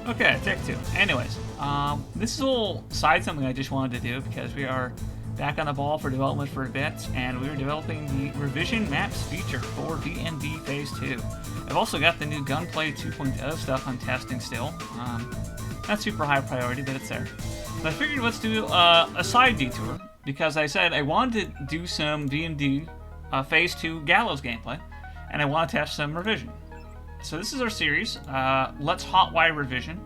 Okay, take two. Anyways, this is a little side something I just wanted to do because we are back on the ball for development for a bit, and we are developing the revision maps feature for D&D Phase 2. I've also got the new Gunplay 2.0 stuff I'm testing still. Not super high priority, but it's there. So I figured let's do a side detour, because I said I wanted to do some D&D Phase 2 Gallows gameplay, and I want to test some revision. So this is our series, Let's Hotwire Revision.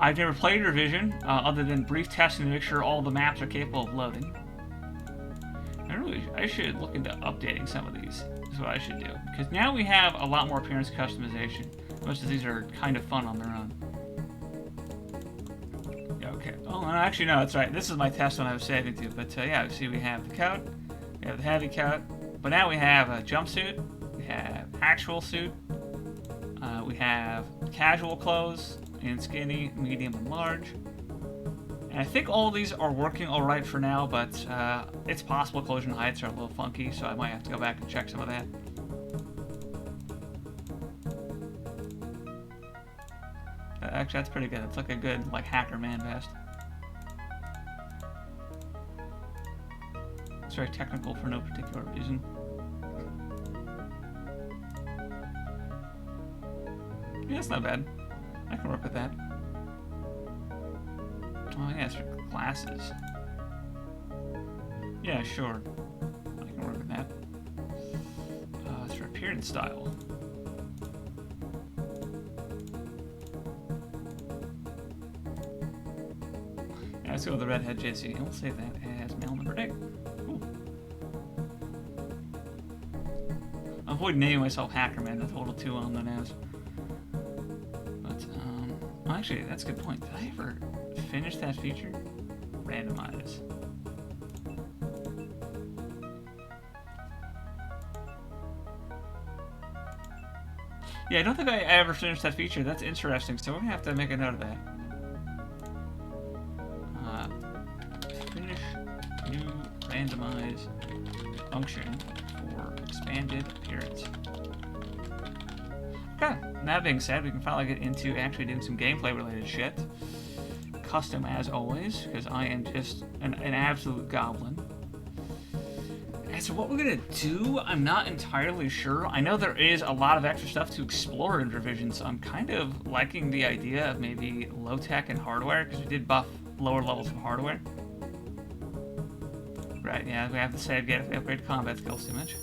I've never played Revision, other than brief testing to make sure all the maps are capable of loading. I should look into updating some of these, is what I should do. Because now we have a lot more appearance customization. Most of these are kind of fun on their own. Yeah, okay. Oh, actually no, that's right. This is my test one I was saving to. But yeah, see we have the coat, we have the heavy coat, but now we have a jumpsuit, we have actual suit, we have casual clothes in skinny, medium, and large. And I think all these are working alright for now, but it's possible collision heights are a little funky, so I might have to go back and check some of that. Actually, that's pretty good. It's like a good, hacker man vest. It's very technical for no particular reason. Yeah, that's not bad. I can work with that. Oh yeah, it's for glasses. Yeah, sure. I can work with that. It's for appearance style. Yeah, let's go with the redhead JC, and we'll save that as mail number 8. Cool. I'll avoid naming myself Hackerman, that's a little too on the nose. Actually, that's a good point. Did I ever finish that feature? Randomize. Yeah, I don't think I ever finished that feature. That's interesting, so we're gonna have to make a note of that. Finish new randomize function for expanded appearance. Okay, that being said, we can finally get into actually doing some gameplay related shit. Custom as always, because I am just an absolute goblin. And so what we're gonna do, I'm not entirely sure. I know there is a lot of extra stuff to explore in Revision, so I'm kind of liking the idea of maybe low tech and hardware, because we did buff lower levels of hardware. Right, yeah, we have to save, get upgrade combat skills too much.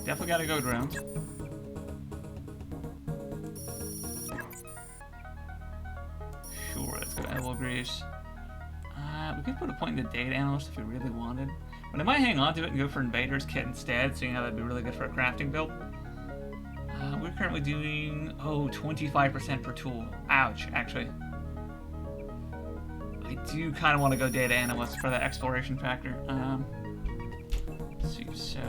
Definitely gotta go drones. Sure, let's go elbow grease. We could put a point in the data analyst if we really wanted. But I might hang on to it and go for Invader's Kit instead, seeing how that'd be really good for a crafting build. We're currently doing, 25% per tool. Ouch, actually. I do kind of want to go data analyst for that exploration factor. Let's see, so...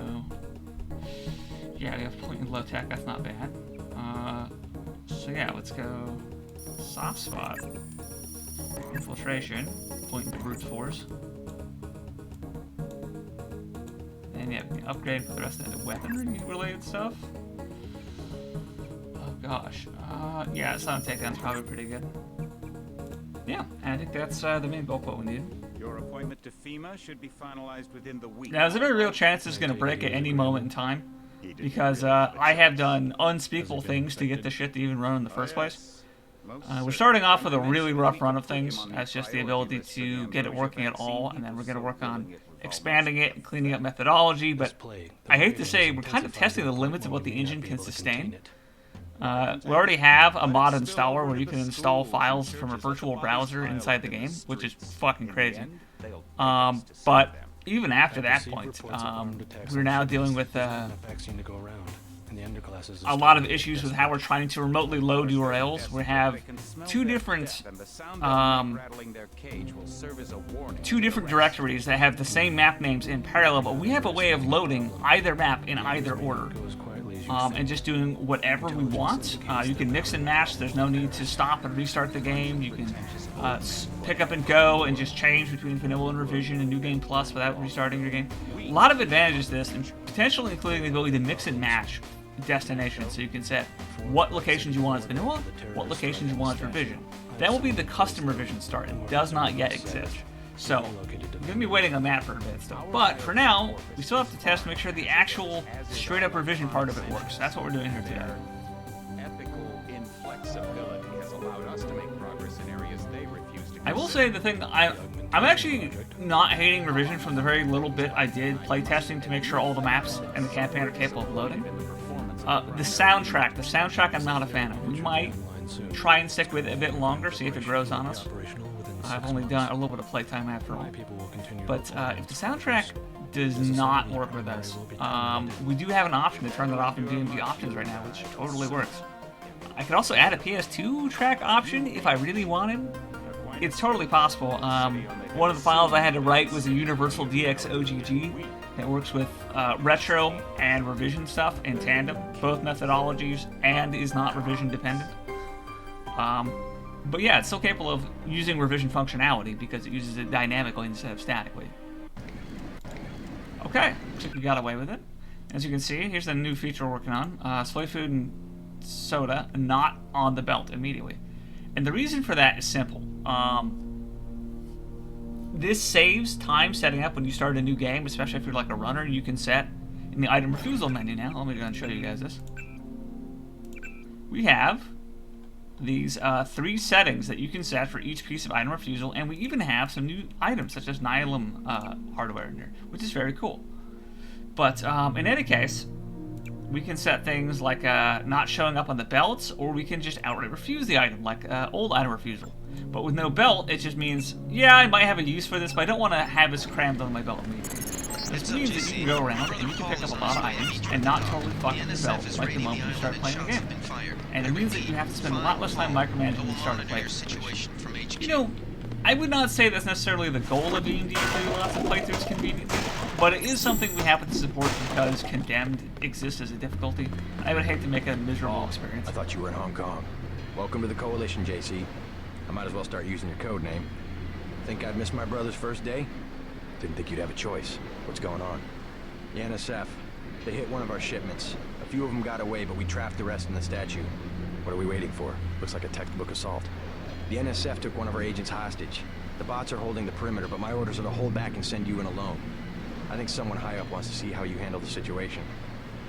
Yeah, we have point in low tech, that's not bad. So yeah, let's go soft spot. Infiltration, point into brute force. And yeah, we can upgrade for the rest of the weaponry related stuff. Oh gosh. Yeah, Silent Takedown's probably pretty good. Yeah, and I think that's the main bulk what we need. Your appointment to FEMA should be finalized within the week. Now, there's a very real chance this is going to break at any moment in time, because I have done unspeakable things to get the shit to even run in the first place. We're starting off with a really rough run of things. That's just the ability to get it working at all, and then we're going to work on expanding it and cleaning up methodology, but I hate to say, we're kind of testing the limits of what the engine can sustain. We already have a mod installer where you can install files from a virtual browser inside the game, which is fucking crazy. But even after that point, we're now dealing with a lot of issues with how we're trying to remotely load URLs. We have two different directories that have the same map names in parallel, but we have a way of loading either map in either order. And just doing whatever we want. You can mix and match. There's no need to stop and restart the game. You can pick up and go and just change between vanilla and revision and New Game Plus without restarting your game. A lot of advantages to this, and potentially including the ability to mix and match destination. So you can set what locations you want as vanilla, what locations you want as revision. That will be the custom revision start. It does not yet exist. So, I'm going to be waiting on that for a bit still. But for now, we still have to test to make sure the actual straight up revision part of it works. That's what we're doing here today. Ethical inflexibility has allowed us to make progress in areas they refuse to. I will say the thing, I'm actually not hating revision from the very little bit I did playtesting to make sure all the maps and the campaign are capable of loading. The soundtrack I'm not a fan of. We might try and stick with it a bit longer, see if it grows on us. I've only done a little bit of playtime after all. But if the soundtrack does not work with us, we do have an option to turn that off in D&D options right now, which totally works. I could also add a PS2 track option if I really wanted. It's totally possible. One of the files I had to write was a Universal DX OGG that works with retro and revision stuff in tandem, both methodologies, and is not revision dependent. But yeah, it's still capable of using revision functionality because it uses it dynamically instead of statically. Okay, looks like we got away with it. As you can see, here's the new feature we're working on. Soy food and soda not on the belt immediately. And the reason for that is simple. This saves time setting up when you start a new game, especially if you're like a runner. You can set in the item refusal menu now. Let me go and show you guys this. We have these 3 settings that you can set for each piece of item refusal, and we even have some new items such as Nihilum hardware in here, which is very cool. But in any case, we can set things like not showing up on the belts, or we can just outright refuse the item, like old item refusal. But with no belt, it just means, yeah, I might have a use for this, but I don't want to have this crammed on my belt immediately. This means that you can go around and you can pick up a lot of items and not totally fuck with your belt like the moment you start playing the game. And it means that you have to spend a lot less time micromanaging when you start playing. You know, I would not say that's necessarily the goal of D&D to do lots of playthroughs conveniently, but it is something we happen to support because Condemned exists as a difficulty. I would hate to make it a miserable experience. I thought you were in Hong Kong. Welcome to the Coalition, JC. I might as well start using your code name. Think I'd miss my brother's first day? Didn't think you'd have a choice. What's going on? The NSF. They hit one of our shipments. A few of them got away, but we trapped the rest in the statue. What are we waiting for? Looks like a textbook assault. The NSF took one of our agents hostage. The bots are holding the perimeter, but my orders are to hold back and send you in alone. I think someone high up wants to see how you handle the situation.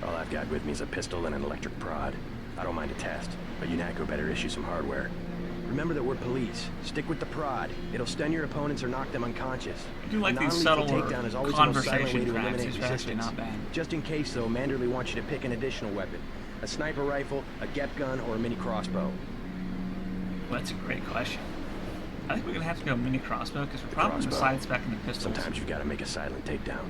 All I've got with me is a pistol and an electric prod. I don't mind a test, but UNATCO better issue some hardware. Remember that we're police. Stick with the prod. It'll stun your opponents or knock them unconscious. I do like these subtle conversation tracks. These are actually not bad. Just in case, though, Manderley wants you to pick an additional weapon. A sniper rifle, a GEP gun, or a mini crossbow. Well, that's a great question. I think we're going to have to go mini crossbow because we're probably besides back in the pistols. Sometimes you've got to make a silent takedown.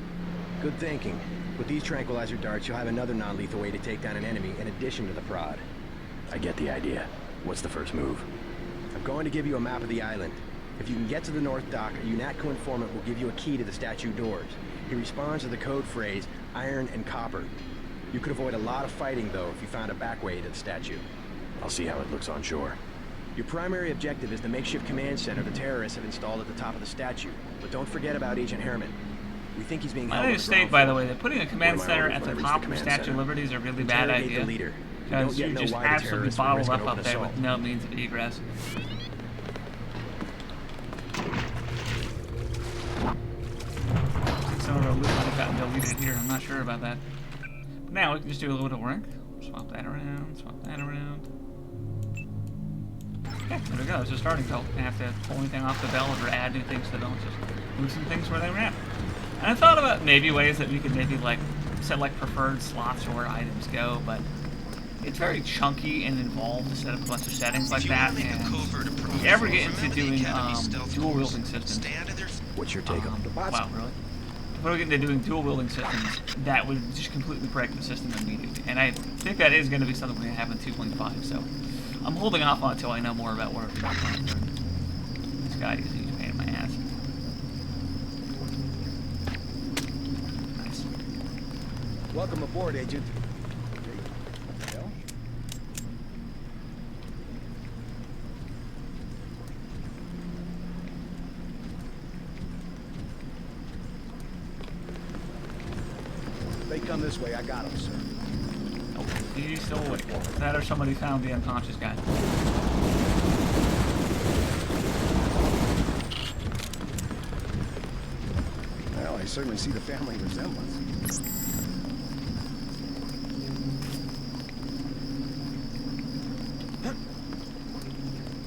Good thinking. With these tranquilizer darts, you'll have another non-lethal way to take down an enemy in addition to the prod. I get the idea. What's the first move? I'm going to give you a map of the island. If you can get to the North Dock, a UNATCO informant will give you a key to the statue doors. He responds to the code phrase, iron and copper. You could avoid a lot of fighting, though, if you found a back way to the statue. I'll see how it looks on shore. Your primary objective is the makeshift command center the terrorists have installed at the top of the statue. But don't forget about Agent Herman. We think he's being held on the state, by the way, that putting a command center at the top of the Statue of Liberty is a really bad idea. Because you're just absolutely bottled up there with no means of egress. Some of our loot might have gotten deleted here, I'm not sure about that. But now we can just do a little bit of work. Swap that around, swap that around. Okay, there we go, it's a starting belt. I have to pull anything off the belt or add new things to the belt, just move some things where they were at. And I thought about maybe ways that we could maybe like set like preferred slots for where items go, but it's very chunky and involved to set up a bunch of settings like that, and if you ever get into doing dual wielding systems, what's your take on the bots? Wow, really? If we get into doing dual wielding systems, that would just completely break the system immediately, and I think that is going to be something we have in 2.5, so I'm holding off on it until I know more about where we're going. This guy is a huge pain in my ass. Nice. Welcome aboard, Agent. They come this way, I got them, sir. Okay. He's still awake. That or somebody found the unconscious guy. Well, I certainly see the family resemblance.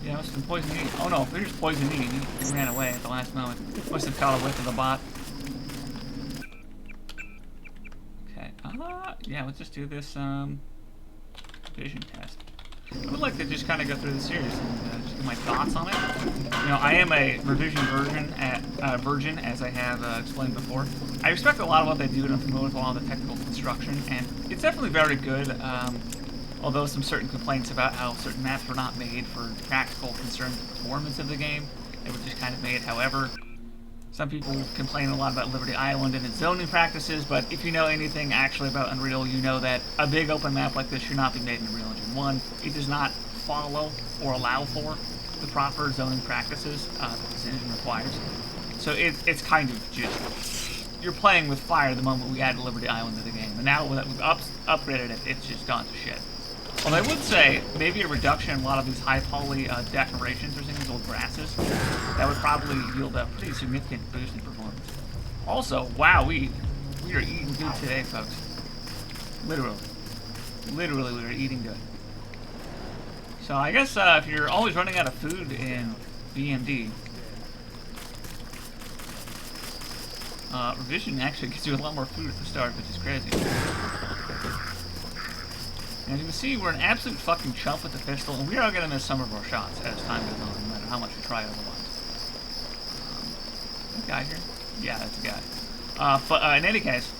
Yeah, must have been Poison E. Oh no, they're just Poison E. He ran away at the last moment. Must have caught a whiff of the bot. Okay, yeah, let's just do this, vision test. I would like to just kind of go through the series and just give my thoughts on it. You know, I am a revision virgin, as I have explained before. I respect a lot of what they do, and I'm familiar with a lot of the technical construction, and it's definitely very good. Although some certain complaints about how certain maps were not made for practical concerns of performance of the game, they were just kind of made. However, some people complain a lot about Liberty Island and its zoning practices, but if you know anything actually about Unreal, you know that a big open map like this should not be made in Unreal Engine 1. It does not follow or allow for the proper zoning practices that this engine requires. So it's kind of just, you're playing with fire the moment we added Liberty Island to the game. And now that we've upgraded it, it's just gone to shit. Well, I would say maybe a reduction in a lot of these high poly decorations or things, old grasses, that would probably yield a pretty significant boost in performance. Also, wow, we are eating good today, folks. Literally, we are eating good. So I guess if you're always running out of food in BMD, revision actually gives you a lot more food at the start, which is crazy. And as you can see, we're an absolute fucking chump with the pistol, and we are going to miss some of our shots as time goes on, no matter how much we try otherwise. That guy here? Yeah, that's a guy. But in any case,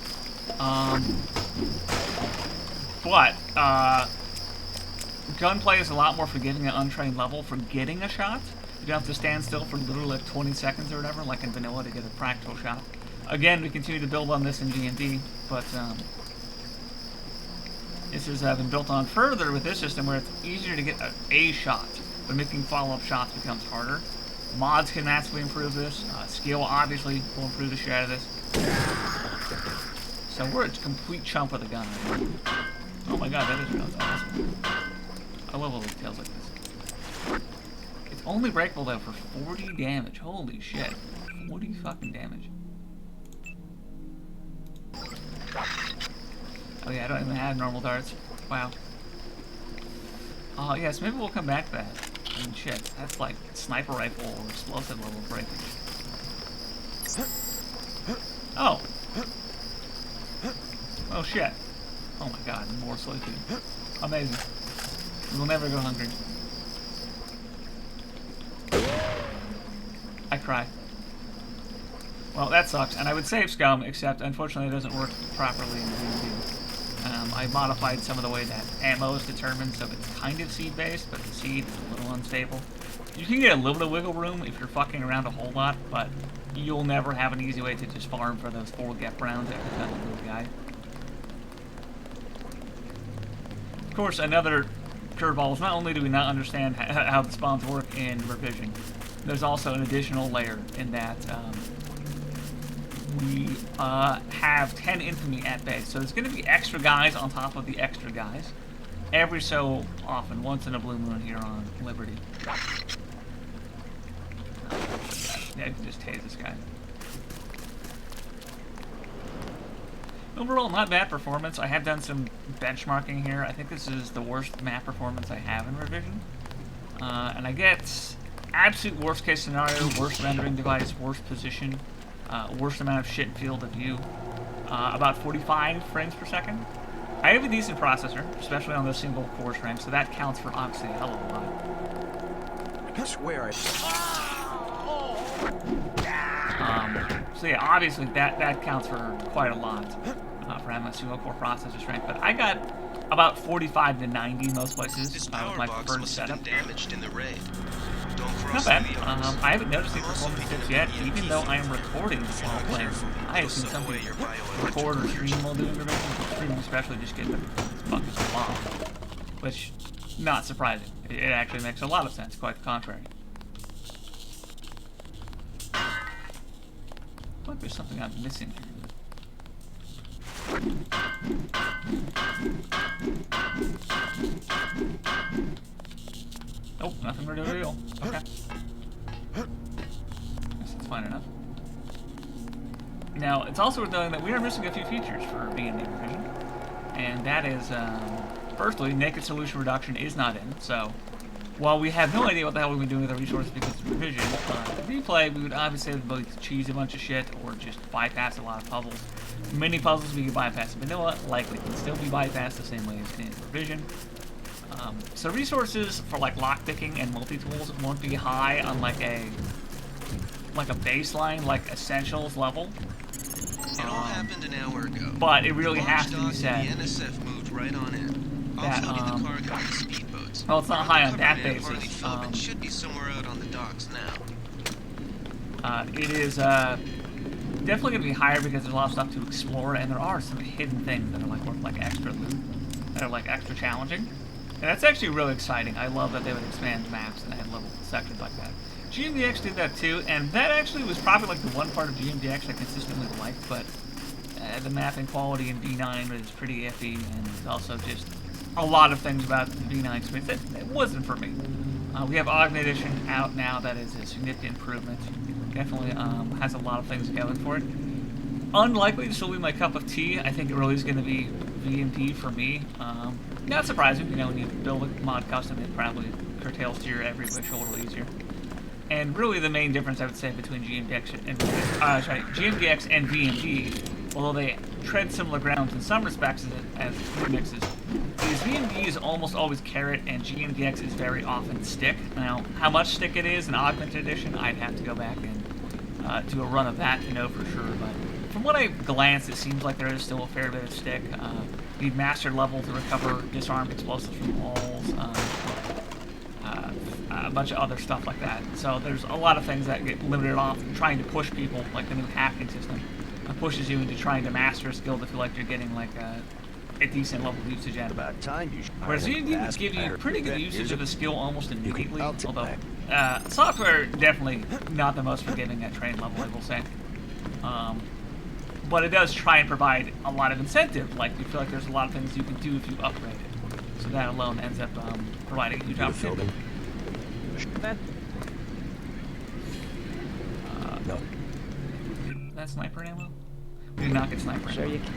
gunplay is a lot more forgiving at untrained level for getting a shot. You don't have to stand still for literally like 20 seconds or whatever, like in vanilla, to get a practical shot. Again, we continue to build on this in D&D, but this has been built on further with this system where it's easier to get a shot, but making follow-up shots becomes harder. Mods can massively improve this. Skill obviously will improve the shit out of this. So we're a complete chump with a gun. Oh my god, that is really awesome. I love little details like this. It's only breakable though for 40 damage. Holy shit. 40 fucking damage. Oh yeah, I don't even have normal darts. Wow. Oh yes, maybe we'll come back to that. I mean, shit, that's like sniper rifle or explosive level breakage. Oh. Oh shit. Oh my god, more soy food. Amazing. We'll never go hungry. I cry. Well, that sucks, and I would save scum, except unfortunately it doesn't work properly in D&D. I modified some of the way that ammo is determined, so it's kind of seed-based, but the seed is a little unstable. You can get a little bit of wiggle room if you're fucking around a whole lot, but you'll never have an easy way to just farm for those 4 get rounds every time you move a guy. Of course, another curveball is not only do we not understand how the spawns work in Revision, there's also an additional layer in that we have 10 infamy at base, so there's going to be extra guys on top of the extra guys every so often, once in a blue moon here on Liberty. Yeah, you can just tase this guy. Overall, not bad performance. I have done some benchmarking here. I think this is the worst map performance I have in Revision. And I get absolute worst case scenario, worst rendering device, worst position, worst amount of shit field of view, about 45 frames per second. I have a decent processor, especially on those single core strengths, so that counts for obviously a hell of a lot. I swear So yeah, obviously that counts for quite a lot for having a single core processor strength, but I got about 45 to 90 most places with my preferred setup. Damaged in the raid. Not bad. I haven't noticed any performance dips yet, even though I am recording while playing. I have seen some people record or stream while doing Revision. Streaming especially just get the performance fucking bomb. Which, not surprising. It actually makes a lot of sense, quite the contrary. I feel like there's something I'm missing here. Oh, nothing to reveal. Okay. Guess that's fine enough. Now, it's also worth noting that we are missing a few features for B&D revision. And that is, firstly, naked solution reduction is not in, so while we have no idea what the hell we're going to be doing with our resources because it's revision, replay, we would obviously have the ability to cheese a bunch of shit or just bypass a lot of puzzles. Many puzzles we can bypass in vanilla, likely can still be bypassed the same way as in revision. So resources for like lockpicking and multi-tools won't be high on like a baseline, like essentials level. It all happened an hour ago. But it really has to be said the NSF moved right on in. that, Offloading the cargo with speedboats. well, it's not high on that basis. It should be somewhere out on the docks now. It is definitely going to be higher because there's a lot of stuff to explore, and there are some hidden things that are like worth like extra loot, that are like extra challenging. And that's actually really exciting. I love that they would expand maps and add little sections like that. GMDX did that too, and that actually was probably like the one part of GMDX I consistently liked, but the mapping quality in V9 was pretty iffy, and there's also just a lot of things about the V9 experience that it wasn't for me. We have Augment Edition out now. That is a significant improvement. Definitely has a lot of things going for it. Unlikely to still be my cup of tea. I think it really is going to be VMD for me. Not surprising, you know, when you build a mod custom, it probably curtails to your every wish a little easier. And really the main difference I would say between GMDX and VMD, although they tread similar grounds in some respects as remixes, is VMD is almost always carrot and GMDX is very often stick. Now, how much stick it is in Augmented Edition, I'd have to go back and do a run of that to know for sure, but from what I glanced, it seems like there is still a fair bit of stick. You need master level to recover disarmed explosives from walls, a bunch of other stuff like that. So there's a lot of things that get limited off trying to push people, like the new hacking system. It pushes you into trying to master a skill to feel like you're getting like a decent level of usage out of it. About time you Whereas D&D would give you pretty good usage of a skill almost immediately, I'll take although software definitely not the most forgiving at train level, I will say. But it does try and provide a lot of incentive, like you feel like there's a lot of things you can do if you upgrade it. So that alone ends up providing a huge opportunity. No. That sniper ammo? We did not get sniper ammo. Sure you can.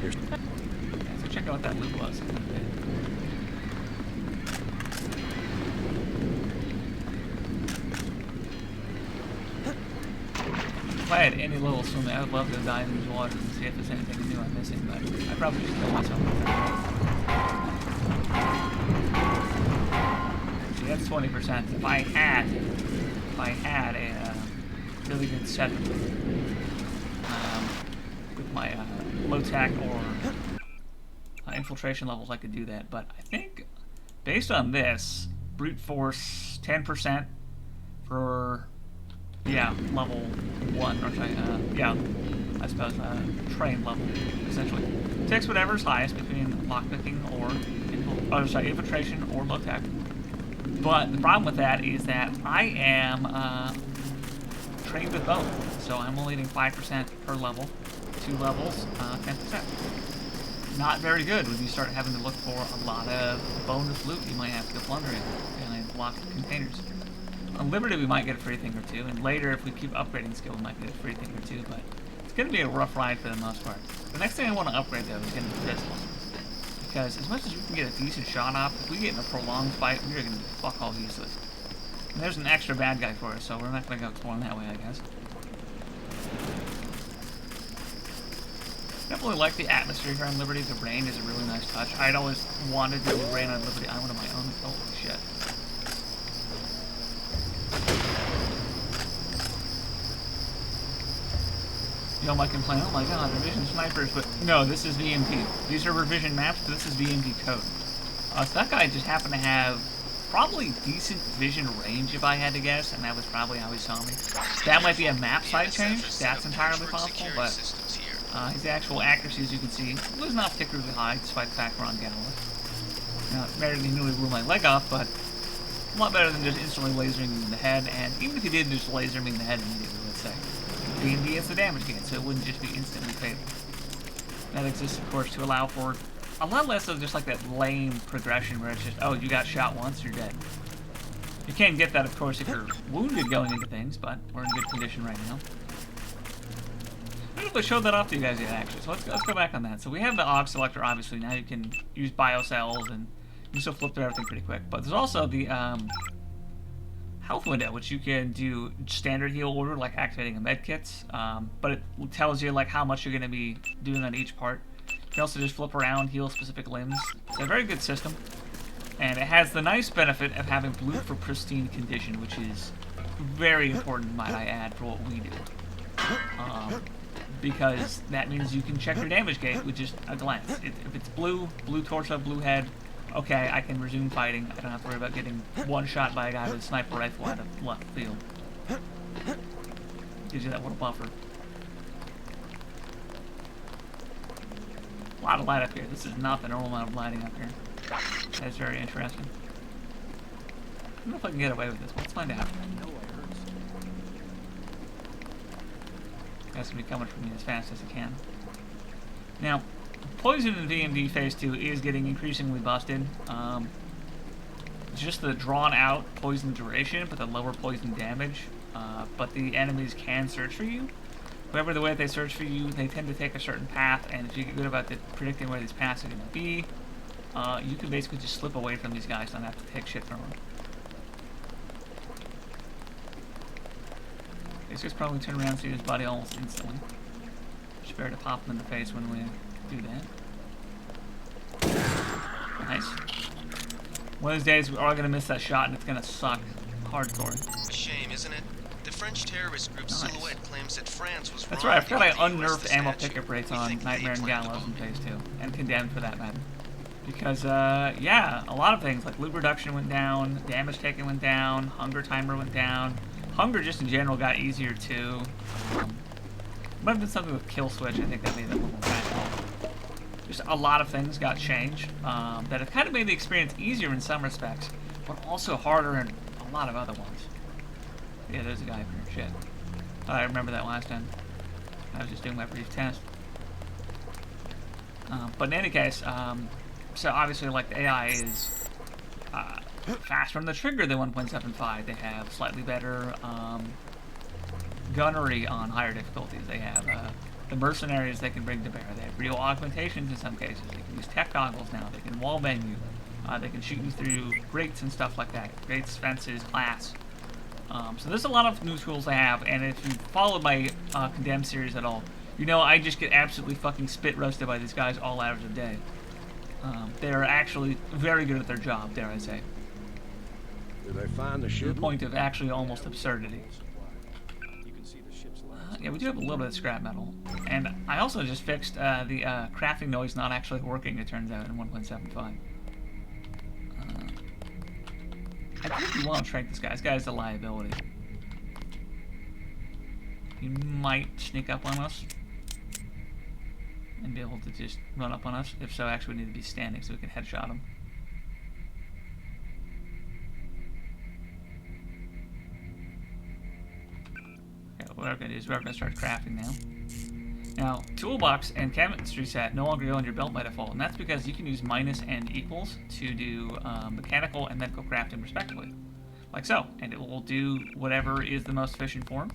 Here's Yeah, so check out what that loot was. If I had any little swimming, I would love to dive into these waters and see if there's anything new I'm missing, but I probably should kill myself. See, that's 20%. If I had a really good setup with my low tech or infiltration levels, I could do that. But I think, based on this, brute force 10% for level 1, or I suppose train level, essentially. Takes whatever's highest between lockpicking or infiltration or low tech. But the problem with that is that I am trained with both, so I'm only getting 5% per level, 2 levels, 10%. Not very good when you start having to look for a lot of bonus loot you might have to go plundering and locked containers. On Liberty, we might get a free thing or two, and later, if we keep upgrading skill, we might get a free thing or two, but it's going to be a rough ride for the most part. The next thing I want to upgrade, though, is going to be this one. Because as much as we can get a decent shot off, if we get in a prolonged fight, we are going to be fuck all useless. And there's an extra bad guy for us, so we're not going to go exploring that way, I guess. Definitely like the atmosphere here on Liberty. The rain is a really nice touch. I'd always wanted to do rain on Liberty Island of my own. Holy shit. Y'all might complain, oh my god, revision snipers, but no, this is VMD. These are revision maps, but this is VMD code. So that guy just happened to have probably decent vision range, if I had to guess, and that was probably how he saw me. That might be a map side change, that's entirely possible, but his actual accuracy, as you can see, was not particularly high, despite the fact we're on Gala. Now, better than he nearly blew my leg off, but a lot better than just instantly lasering me in the head, and even if he did just laser me in the head immediately, let's say. D&D is the damage gain, so it wouldn't just be instantly fatal. That exists, of course, to allow for a lot less of just like that lame progression where it's just, oh, you got shot once, you're dead. You can't get that, of course, if you're wounded going into things, but we're in good condition right now. I don't know if I showed that off to you guys yet, actually, so let's go back on that. So we have the AUG selector, obviously. Now you can use biocells, and you still flip through everything pretty quick. But there's also the health window, which you can do standard heal order, like activating a med kits, but it tells you like how much you're going to be doing on each part. You can also just flip around, heal specific limbs. It's a very good system, and it has the nice benefit of having blue for pristine condition, which is very important, might I add, for what we do. Because that means you can check your damage gauge with just a glance. If it's blue torso, blue head, okay, I can resume fighting. I don't have to worry about getting one shot by a guy with a sniper rifle out of left field. Gives you that little buffer. A lot of light up here. This is not the normal amount of lighting up here. That's very interesting. I don't know if I can get away with this. Let's find out. That's going to be coming from me as fast as it can. Now, poison in VMD Phase 2 is getting increasingly busted. Just the drawn out poison duration, but the lower poison damage. But the enemies can search for you. However, the way that they search for you, they tend to take a certain path, and if you get good about predicting where these paths are going to be, you can basically just slip away from these guys and not have to take shit from them. This guy's probably turn around and see his body almost instantly. Just better to pop him in the face when we do that. Nice. One of these days, we are going to miss that shot, and it's going to suck hardcore. Shame, isn't it? The French terrorist group Silhouette claims that France was That's wrong. right, I forgot I to unnerfed the ammo statue. pickup rates We on think Nightmare they and planned the Gallows in bomb. Phase 2, and Condemned for that matter. Because, yeah, a lot of things, like loot reduction went down, damage taken went down, hunger timer went down. Hunger just in general got easier too. Might have been something with kill switch, I think that made that a little more practical. Just a lot of things got changed that have kind of made the experience easier in some respects, but also harder in a lot of other ones. Yeah, there's a guy up here. Shit. Thought I remember that last time. I was just doing my brief test. But in any case, so obviously, like, the AI is faster on the trigger than 1.75. They have slightly better gunnery on higher difficulties. They have the mercenaries they can bring to bear. They have real augmentations in some cases. They can use tech goggles now. They can wallbang you. They can shoot you through grates and stuff like that. Grates, fences, glass. So there's a lot of new tools they have, and if you followed my Condemned series at all, you know I just get absolutely fucking spit roasted by these guys all hours of the day. They're actually very good at their job, dare I say. Did they find the To ship? the point of actually almost absurdity. You can see the ship's lights. Yeah, we do have a little bit of scrap metal. And I also just fixed the crafting noise not actually working, it turns out, in 1.75. I think we want to shrink this guy. This guy's a liability. He might sneak up on us and be able to just run up on us. If so, actually we need to be standing so we can headshot him. Okay, what we're going to do is we're going to start crafting now. Now, toolbox and chemistry set no longer go in your belt by default, and that's because you can use minus and equals to do mechanical and medical crafting respectively. Like so, and it will do whatever is the most efficient form.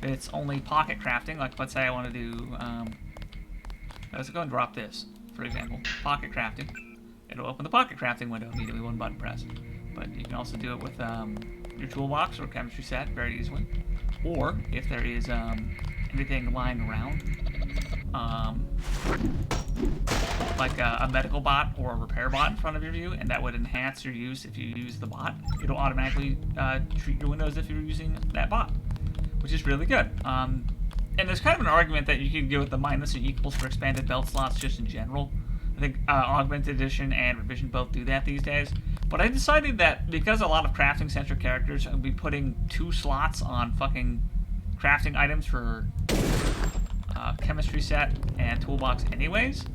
If it's only pocket crafting, like let's say I want to do, let's go and drop this, for example, pocket crafting. It'll open the pocket crafting window immediately, one button press. But you can also do it with your toolbox or chemistry set very easily. Or, if there is anything lying around, like a medical bot or a repair bot in front of your view, and that would enhance your use if you use the bot. It'll automatically treat your window as if you're using that bot, which is really good. And there's kind of an argument that you can go with the minus and equals for expanded belt slots just in general. I think Augmented Edition and Revision both do that these days. But I decided that because a lot of crafting-centric characters will be putting 2 slots on fucking crafting items for chemistry set and toolbox anyways,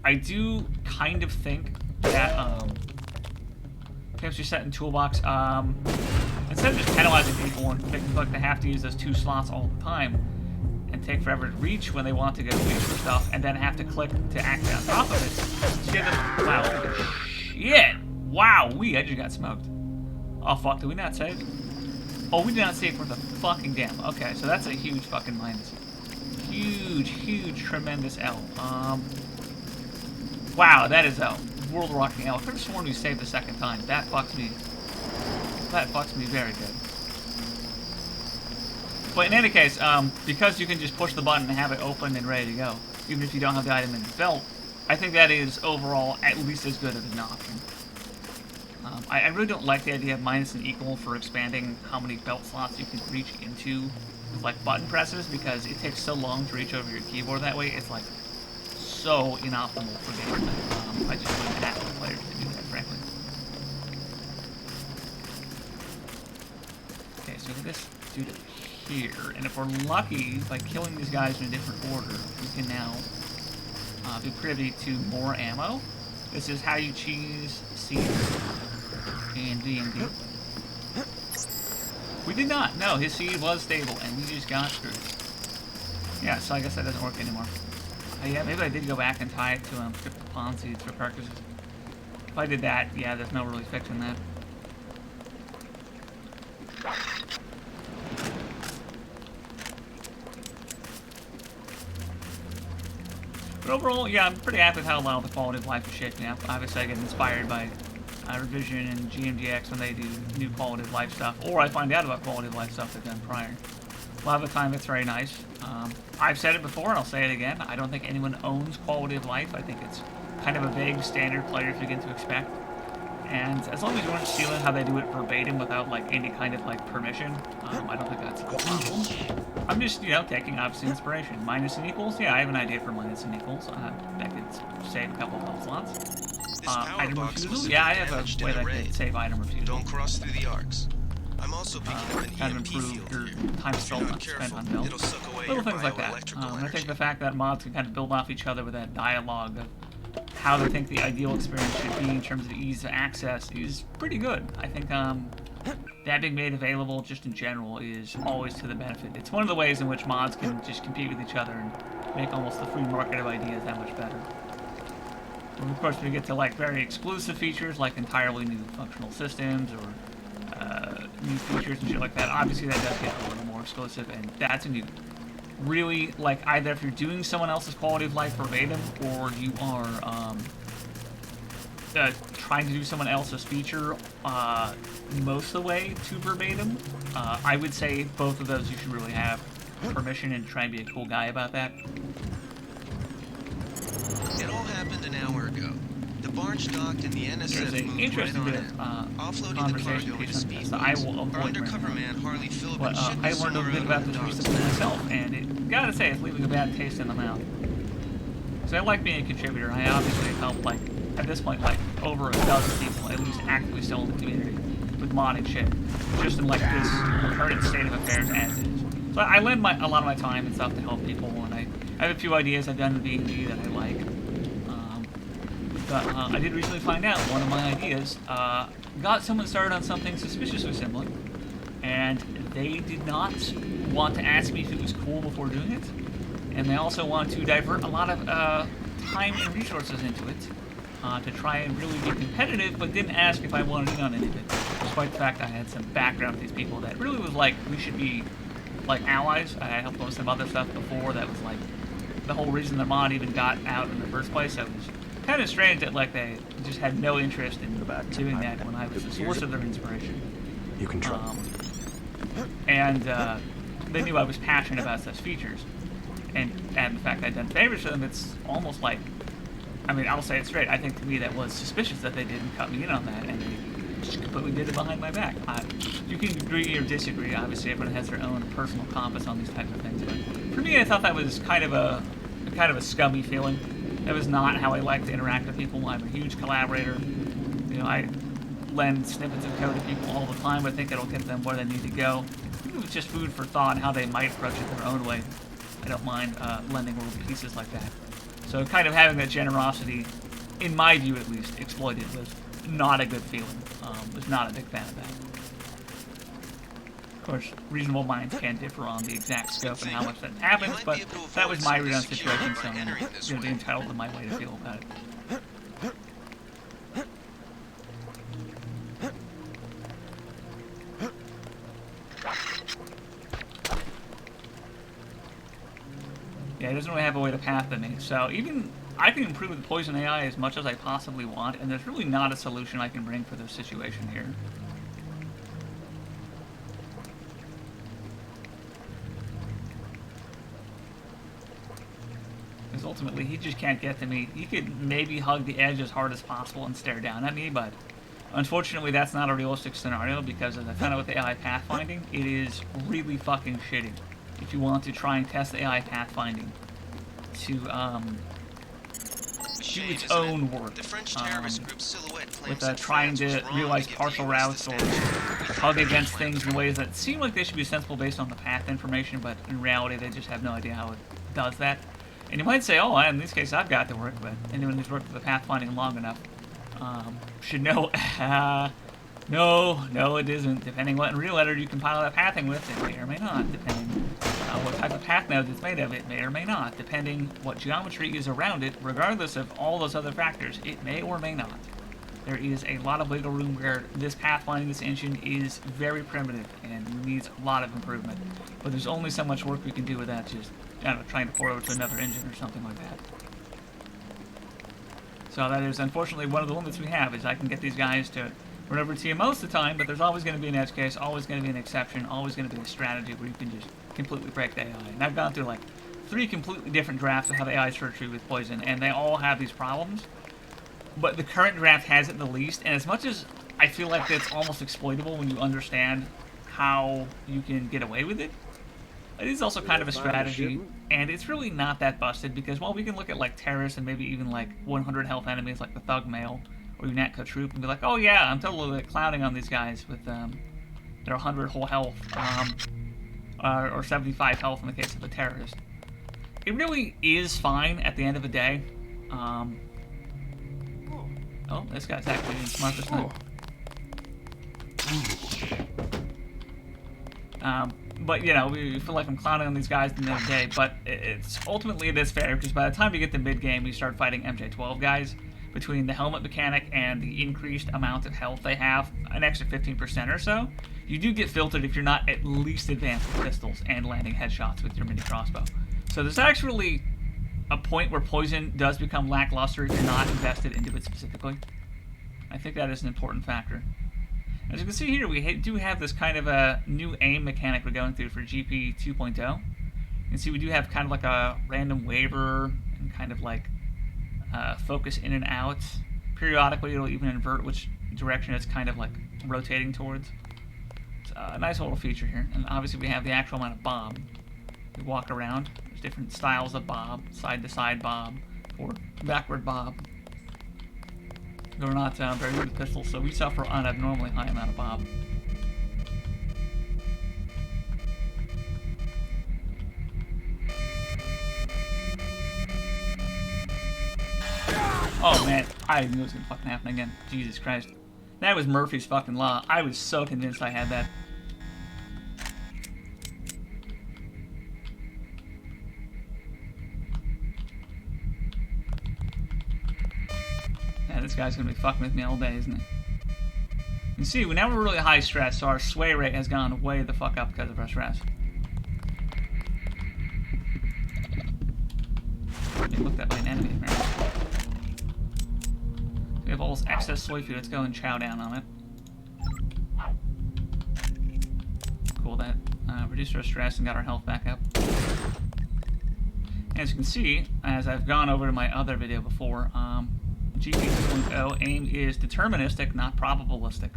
I do kind of think that chemistry set and toolbox, instead of just penalizing people and making them like they have to use those 2 slots all the time, and take forever to reach when they want to go reach for stuff, and then have to click to activate on top of it. So you have to, wow, shit! Wow, I just got smoked. Oh fuck, did we not save? Oh, we did not save for the fucking damn. Okay, so that's a huge fucking minus. Huge, tremendous L. Wow, that is a world-rocking L. I could have sworn we saved the second time. That fucks me. That fucks me very good. But in any case, because you can just push the button and have it open and ready to go, even if you don't have the item in your belt, I think that is overall at least as good of an option. I really don't like the idea of minus and equal for expanding how many belt slots you can reach into with like button presses, because it takes so long to reach over your keyboard that way. It's like so inoptimal for gameplay. I just wouldn't have the players to do that, frankly. Okay, so this dude here, and if we're lucky, by killing these guys in a different order, we can now be privy to more ammo. This is how you cheese seeds in D&D. We did not. No, his seed was stable, and we just got screwed. Yeah, so I guess that doesn't work anymore. Yeah, maybe I did go back and tie it to the pawn seeds for carcasses. If I did that, yeah, there's no really fixing that. But overall, yeah, I'm pretty happy with how a lot of the quality of life is shaping up. Obviously, I get inspired by Revision and GMDX when they do new quality of life stuff, or I find out about quality of life stuff they've done prior. A lot of the time, it's very nice. I've said it before, and I'll say it again. I don't think anyone owns quality of life. I think it's kind of a vague standard players begin to expect. And as long as you aren't stealing how they do it verbatim without like any kind of like permission, I don't think that's a problem. I'm just, you know, taking obviously inspiration. Minus and equals, yeah, I have an idea for minus and equals. That could save a couple of health slots. Item refusal, yeah, I have a way that could save item refusal. Don't cross through the arcs. I'm also picking up an kind of EMP improve field your here. time spent on build. It'll suck away Little your things like that. bioelectrical I think energy. the fact that mods can kind of build off each other with that dialogue of how they think the ideal experience should be in terms of ease of access is pretty good. I think that being made available just in general is always to the benefit. It's one of the ways in which mods can just compete with each other and make almost the free market of ideas that much better. And of course, we get to like very exclusive features like entirely new functional systems or new features and shit like that. Obviously, that does get a little more exclusive, and that's a new. Really, like, either if you're doing someone else's quality of life verbatim, or you are trying to do someone else's feature most of the way to verbatim, I would say both of those you should really have permission and try and be a cool guy about that. It all happened an hour ago. The barge docked and the There's NSF an moved interesting right bit on of in. Offloading the conversation cargo into piece on this speedboats. that I will Our avoid undercover right now. man Harley Phillip But and ship I is learned a somewhere bit out about on the this docks. recently myself, and it, gotta say, it's leaving a bad taste in the mouth. So I like being a contributor. I obviously have helped, like, at this point, like, over a dozen people, at least actively still in the community, with modding shit, just in, like, this current state of affairs as is. So I lend a lot of my time and stuff to help people, and I have a few ideas I've done in D&D that I like. But I did recently find out one of my ideas got someone started on something suspiciously similar, and they did not want to ask me if it was cool before doing it, and they also want to divert a lot of time and resources into it to try and really be competitive, but didn't ask if I wanted in on any of it, despite the fact I had some background with these people that really was like, we should be like allies. I helped them with some other stuff before that was like the whole reason the mod even got out in the first place. So it was kind of strange that like they just had no interest in doing that when I was the source of their inspiration. You can try. And they knew I was passionate about such features, and the fact I'd done favors for them, it's almost like, I mean, I'll say it straight, I think to me that was suspicious that they didn't cut me in on that, and they just completely did it behind my back. You can agree or disagree, obviously everyone has their own personal compass on these types of things, but for me I thought that was kind of a scummy feeling. That was not how I like to interact with people. I'm a huge collaborator. You know, I lend snippets of code to people all the time. I think it'll get them where they need to go. Even if it's just food for thought and how they might approach it their own way, I don't mind lending little pieces like that. So kind of having that generosity, in my view at least, exploited was not a good feeling. Was not a big fan of that. course, reasonable minds can differ on the exact scope and how much that happens, but that was my read on the situation, so I'm going to be entitled to my way to feel about it. Yeah, it doesn't really have a way to path to me, so even I can improve the poison AI as much as I possibly want, and there's really not a solution I can bring for this situation here. Because ultimately, he just can't get to me. He could maybe hug the edge as hard as possible and stare down at me, but unfortunately, that's not a realistic scenario, because as I found out with AI pathfinding, it is really fucking shitty if you want to try and test the AI pathfinding to do its own work with trying to realize partial routes or hug against things in ways that seem like they should be sensible based on the path information, but in reality they just have no idea how it does that. And you might say, oh, in this case I've got to work, but anyone who's worked with the pathfinding long enough should know, no, it isn't. Depending what real editor you compile that pathing with, it may or may not. Depending what type of path node it's made of, it may or may not. Depending what geometry is around it, regardless of all those other factors, it may or may not. There is a lot of wiggle room where this pathfinding, this engine, is very primitive and needs a lot of improvement. But there's only so much work we can do with that, just, I don't know, trying to port over to another engine or something like that. So that is unfortunately one of the limits we have, is I can get these guys to run over to you most of the time, but there's always going to be an edge case, always going to be an exception, always going to be a strategy where you can just completely break the AI. And I've gone through like 3 completely different drafts of how the AI search tree with poison, and they all have these problems. But the current draft has it the least, and as much as I feel like it's almost exploitable when you understand how you can get away with it, it is also kind of a strategy, and it's really not that busted, because while we can look at like terrorists and maybe even like 100 health enemies like the Thug Male or Unatco Troop and be like, oh yeah, I'm totally like, clowning on these guys with their 100 whole health, or 75 health in the case of the terrorist. It really is fine at the end of the day. Oh, this guy's actually being smart this time. But, you know, we feel like I'm clowning on these guys at the end of the day, but it's ultimately it is fair, because by the time you get to mid-game, you start fighting MJ-12 guys. Between the helmet mechanic and the increased amount of health they have, an extra 15% or so, you do get filtered if you're not at least advanced with pistols and landing headshots with your mini crossbow. So there's actually a point where poison does become lackluster if you're not invested into it specifically. I think that is an important factor. As you can see here, we do have this kind of a new aim mechanic we're going through for GP 2.0. You can see we do have kind of like a random waiver and kind of like focus in and out. Periodically, it'll even invert which direction it's kind of like rotating towards. It's a nice little feature here. And obviously, we have the actual amount of bob. We walk around. There's different styles of bob, side-to-side bob, or backward bob. We're not very good with pistols, so we suffer an abnormally high amount of bob. Oh man, I knew it was gonna fucking happen again. Jesus Christ. That was Murphy's fucking law. I was so convinced I had that. Yeah, this guy's gonna be fucking with me all day, isn't he? You see, now we're really high stress, so our sway rate has gone way the fuck up because of our stress. Being looked at by an enemy, apparently. We have all this excess soy food. Let's go and chow down on it. Cool, that reduced our stress and got our health back up. As you can see, as I've gone over to my other video before, GP 2.0 aim is deterministic, not probabilistic.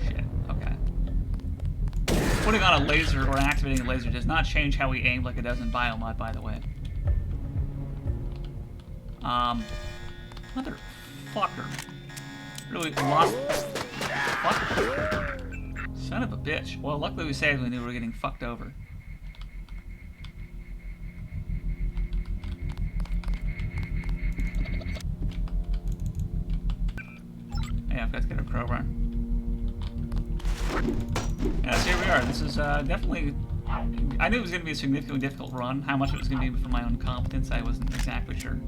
Shit, okay. Putting on a laser or activating a laser does not change how we aim like it does in Biomod, by the way. Motherfucker. Really lost. Fuck. Son of a bitch. Well, luckily we saved when we knew we were getting fucked over. Yeah, I've got to get a crowbar. Yes, here we are. This is definitely... I knew it was going to be a significantly difficult run. How much it was going to be for my own competence, I wasn't exactly sure.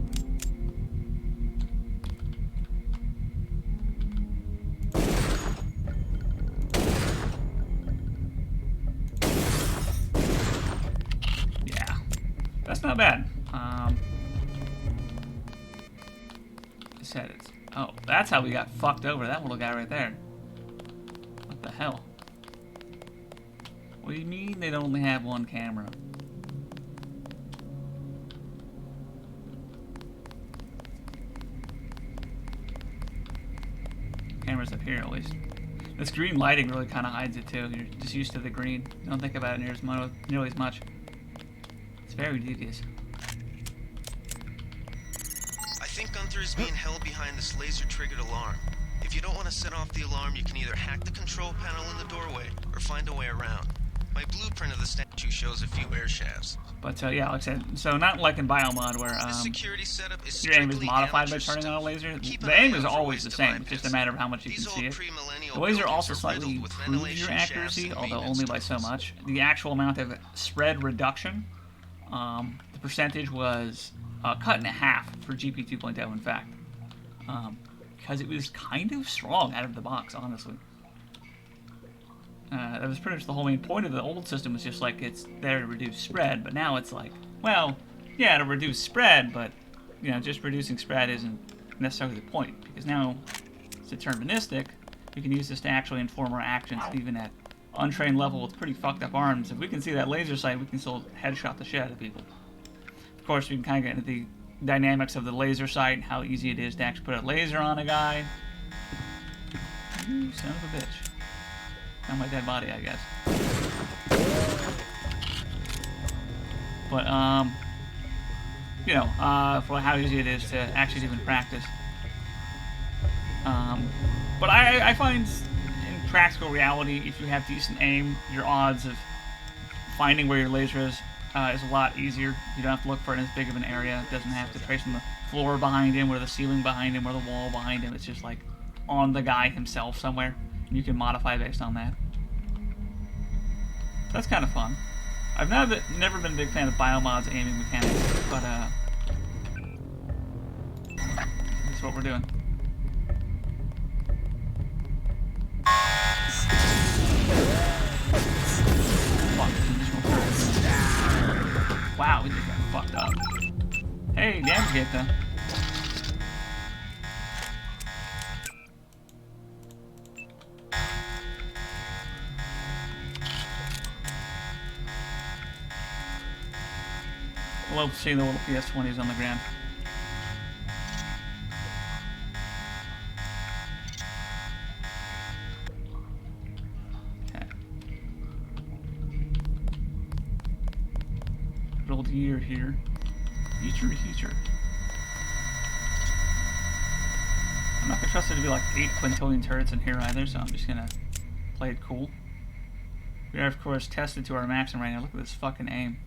Yeah, that's not bad. I said it's... Oh, that's how we got fucked over. That little guy right there. What the hell? What do you mean they don't only have one camera? Camera's up here at least. This green lighting really kind of hides it too. You're just used to the green. You don't think about it nearly as much. It's very devious. I think Gunther is being held behind this laser-triggered alarm. If you don't want to set off the alarm, you can either hack the control panel in the doorway or find a way around. My blueprint of the statue shows a few air shafts. But yeah, like I said, so not like in Biomod where This security setup is your aim is strictly modified by amateur turning on a stuff. laser. Keep The an eye aim out is for always ways the to same. It's bypass just a matter of how much you These can see old it. premillennial The laser buildings also are slightly riddled with improves ventilation your shafts accuracy, and although maintenance only by so tunnels. much. The actual amount of spread reduction, the percentage was cut in half for GP 2.0, in fact. Because it was kind of strong out of the box, honestly. That was pretty much the whole main point of the old system, was just like it's there to reduce spread, but now it's like, well, yeah, to reduce spread, but, you know, just reducing spread isn't necessarily the point, because now it's deterministic. We can use this to actually inform our actions, even at untrained level with pretty fucked up arms. If we can see that laser sight, we can still headshot the shit out of people. Of course, we can kind of get into the dynamics of the laser sight, how easy it is to actually put a laser on a guy. You son of a bitch. Not my dead body, I guess. But, you know, for how easy it is to actually even practice. But I find in practical reality, if you have decent aim, your odds of finding where your laser is a lot easier. You don't have to look for it in as big of an area. It doesn't have to trace from the floor behind him, or the ceiling behind him, or the wall behind him. It's just like on the guy himself somewhere. And you can modify based on that. That's kind of fun. I've never been a big fan of Biomod's aiming mechanics, but that's what we're doing. Wow, we just got fucked up. Hey, damage gate though. I love seeing the little PS20s on the ground. Okay. Good old year here. Heater. I'm not gonna trust it to be like 8 quintillion turrets in here either, so I'm just gonna play it cool. We are, of course, tested to our maximum right now. Look at this fucking aim.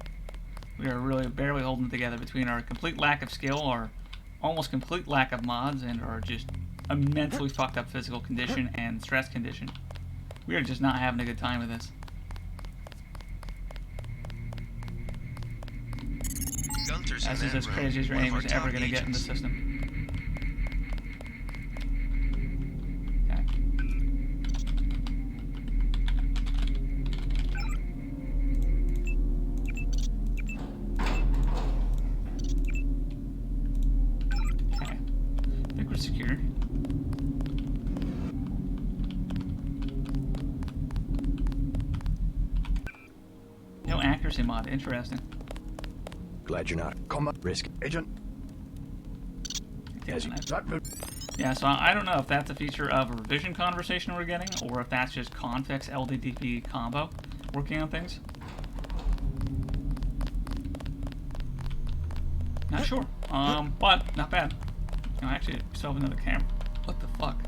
We are really barely holding it together between our complete lack of skill, our almost complete lack of mods, and our just immensely fucked up physical condition and stress condition. We are just not having a good time with this. Gunther's This is as crazy as your aim is ever going to get in the system. Okay. Okay. I think we're secure. No accuracy mod. Interesting. Glad you're not. Come on, risk agent. Yeah, so I don't know if that's a feature of a revision conversation we're getting, or if that's just context LDDP combo working on things. Not sure. But not bad. No, actually, we still have another camera. What the fuck?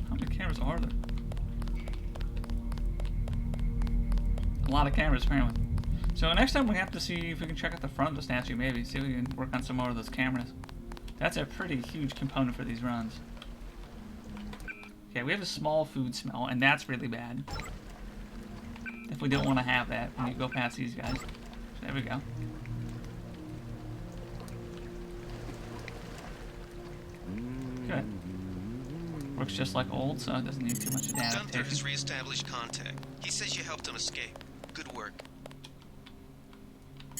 How many cameras are there? A lot of cameras, apparently. So next time we have to see if we can check out the front of the statue, maybe. See if we can work on some more of those cameras. That's a pretty huge component for these runs. Okay, we have a small food smell, and that's really bad. if we don't want to have that when you go past these guys. There we go. Good. Works just like old, so it doesn't need too much Gunther has adaptation. re-established contact. He says you helped him escape. Good work.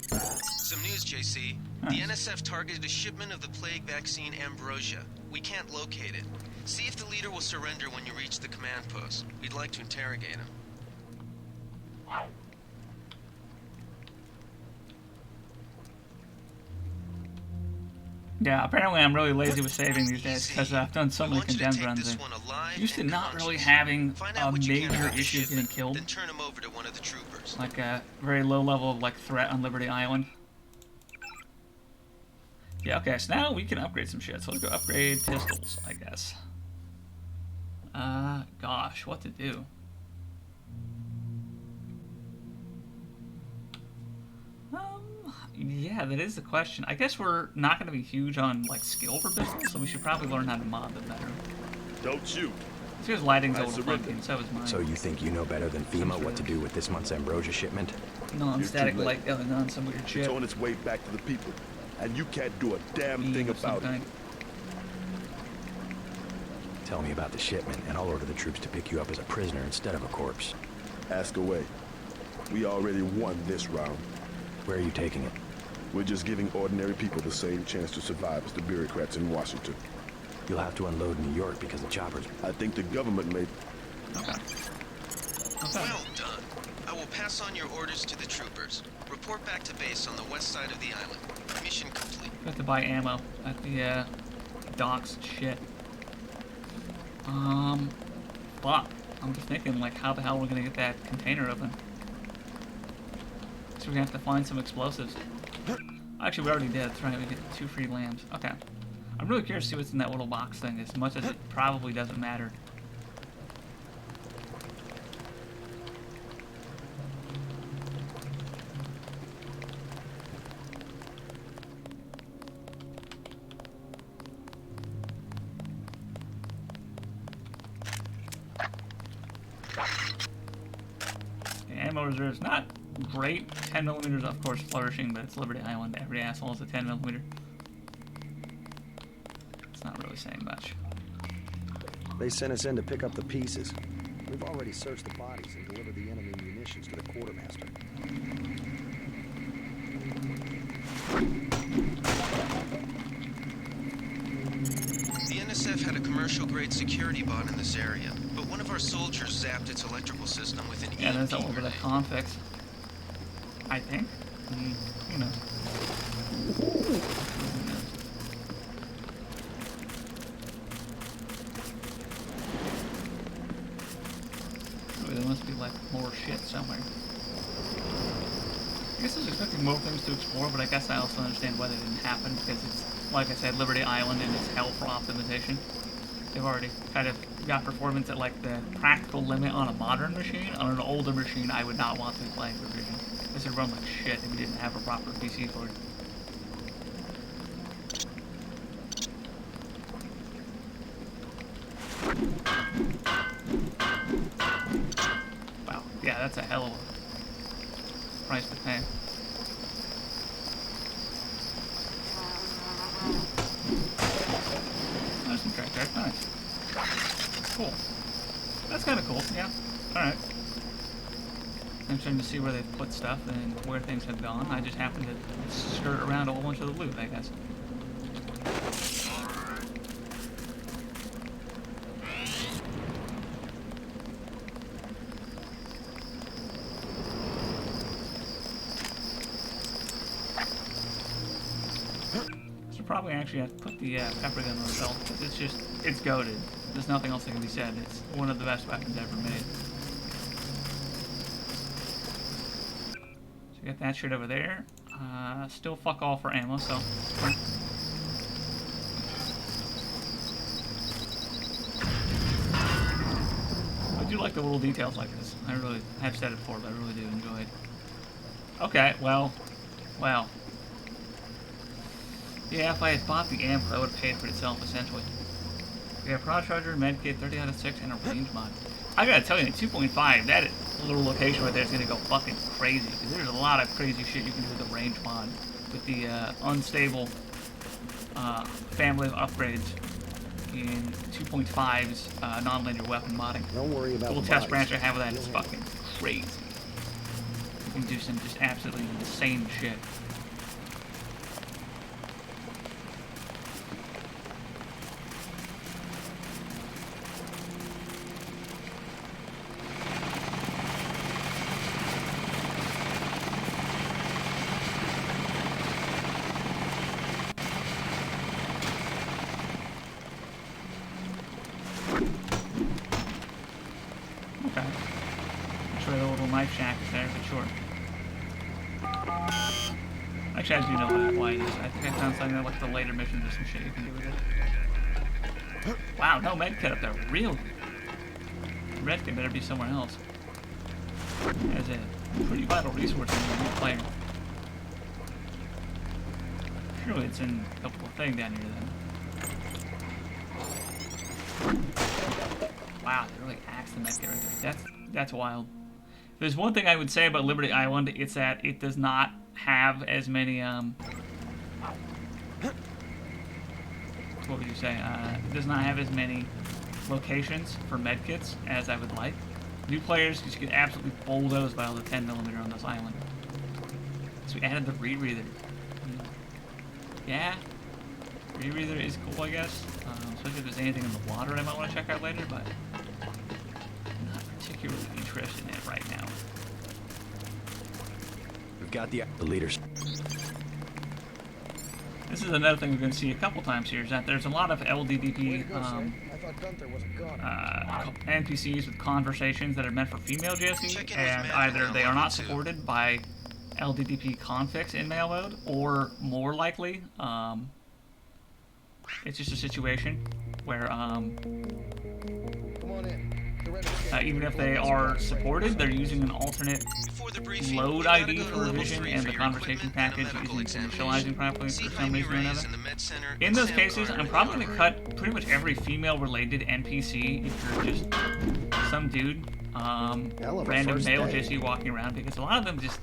Some news, JC. The Nice. NSF targeted a shipment of the plague vaccine Ambrosia. We can't locate it. See if the leader will surrender when you reach the command post. We'd like to interrogate him. Yeah, apparently I'm really lazy with saving these days because I've done so We many want you to condemned take runs. this And one alive used to and not really conscious. having Find a out what you can major about the issue of getting shipment, killed. Then turn him over to one of the troopers. Like a very low level of like threat on Liberty Island. Yeah, okay, so now we can upgrade some shit. So let's go upgrade pistols, I guess. Gosh, what to do? Yeah, that is the question. I guess we're not going to be huge on like skill for pistols, so we should probably learn how to mod them better. Don't shoot. This guy's lighting's I a little surrender. funky, and so is mine. So you think you know better than FEMA what to do with this month's Ambrosia shipment? Non-static You're too light going on some weird It's shit. on its way back to the people, and you can't do a damn Beam thing of some about it. kind. Tell me about the shipment, and I'll order the troops to pick you up as a prisoner instead of a corpse. Ask away. We already won this round. Where are you taking it? We're just giving ordinary people the same chance to survive as the bureaucrats in Washington. You'll have to unload New York because the choppers... I think the government may... Okay. Well done. I will pass on your orders to the troopers. Report back to base on the west side of the island. Mission complete. We have to buy ammo at the docks. Shit. Fuck. I'm just thinking, like, how the hell we're gonna get that container open? So we're gonna have to find some explosives. Actually, we already did. That's right. We get 2 free lambs. Okay. I'm really curious to see what's in that little box thing, as much as it probably doesn't matter. Okay, ammo reserves not great. 10 millimeters, of course, flourishing, but it's Liberty Island. Every asshole is a 10 millimeter. It's not really saying much. They sent us in to pick up the pieces. We've already searched the bodies and delivered the enemy munitions to the quartermaster. The NSF had a commercial-grade security bot in this area, but one of our soldiers zapped its electrical system with an Yeah, EMP there's a little bit grenade. of conflicts. I think. Who knows? Who knows? There must be like more shit somewhere. I guess I was expecting more things to explore, but I guess I also understand why that didn't happen, because it's, like I said, Liberty Island and it's hell for optimization. They've already kind of got performance at like the practical limit on a modern machine. On an older machine, I would not want to be playing Revision. This would run like shit if we didn't have a proper PC for it. Wow, yeah, that's a hell of a price to pay. There's some track there. Nice. Cool. That's kind of cool, yeah. Alright. I'm trying to see where they've put stuff and where things have gone. I just happened to skirt around a whole bunch of the loot, I guess. So probably actually have to put the pepper gun on the belt, because it's goated. There's nothing else that can be said. It's one of the best weapons ever made. So get that shit over there. Still fuck all for ammo, so. I do like the little details like this. I've said it before, but I really do enjoy it. Okay, well. Yeah, if I had bought the amp, that would have paid for itself, essentially. Yeah, Prod Charger, Medkit, 30 out of 6, and a range mod. I gotta tell you, 2.5, that is, little location right there is going to go fucking crazy. Because there's a lot of crazy shit you can do with the range mod. With the unstable family of upgrades in 2.5's non-linear weapon modding. Don't worry about The little the test bodies. branch I have of that is fucking crazy. You can do some just absolutely insane shit. Okay. I'm sure the little knife shack is there, but sure. Actually, I do know why it is. I think I found something that, like, the later missions or some shit you can do with it. Wow, no med kit up there. Really? Red kit better be somewhere else. As a pretty vital resource in the new player. Surely it's in a couple of things down here then. Wow, they really axed the med kit right there. That's wild. If there's one thing I would say about Liberty Island, it's that it does not have as many, what would you say? It does not have as many locations for medkits as I would like. New players just get absolutely bulldozed by all the 10mm on this island. So we added the rebreather. Yeah, rebreather is cool, I guess. Especially if there's anything in the water I might want to check out later, but I'm not particularly interested in it right now. We've got the leaders. This is another thing we're going to see a couple times here, is that there's a lot of LDDP I thought Gunther was a gun. NPCs with conversations that are meant for female JSC, Check in with and Matt either on they are level not 2. supported by LDDP configs in male mode, or more likely, it's just a situation where Come on in. The red even if they are supported, they're using an alternate Before the briefing, load you gotta ID go to for level revision, 3 and for the your conversation equipment and a package medical isn't examination. initializing properly See for some Jaime reason or Reyes another. in the med center In and those Sam cases, Carter I'm in the probably going to armory. cut pretty much every female-related NPC if you're just some dude, Hell of a random first male day. JC walking around, because a lot of them just,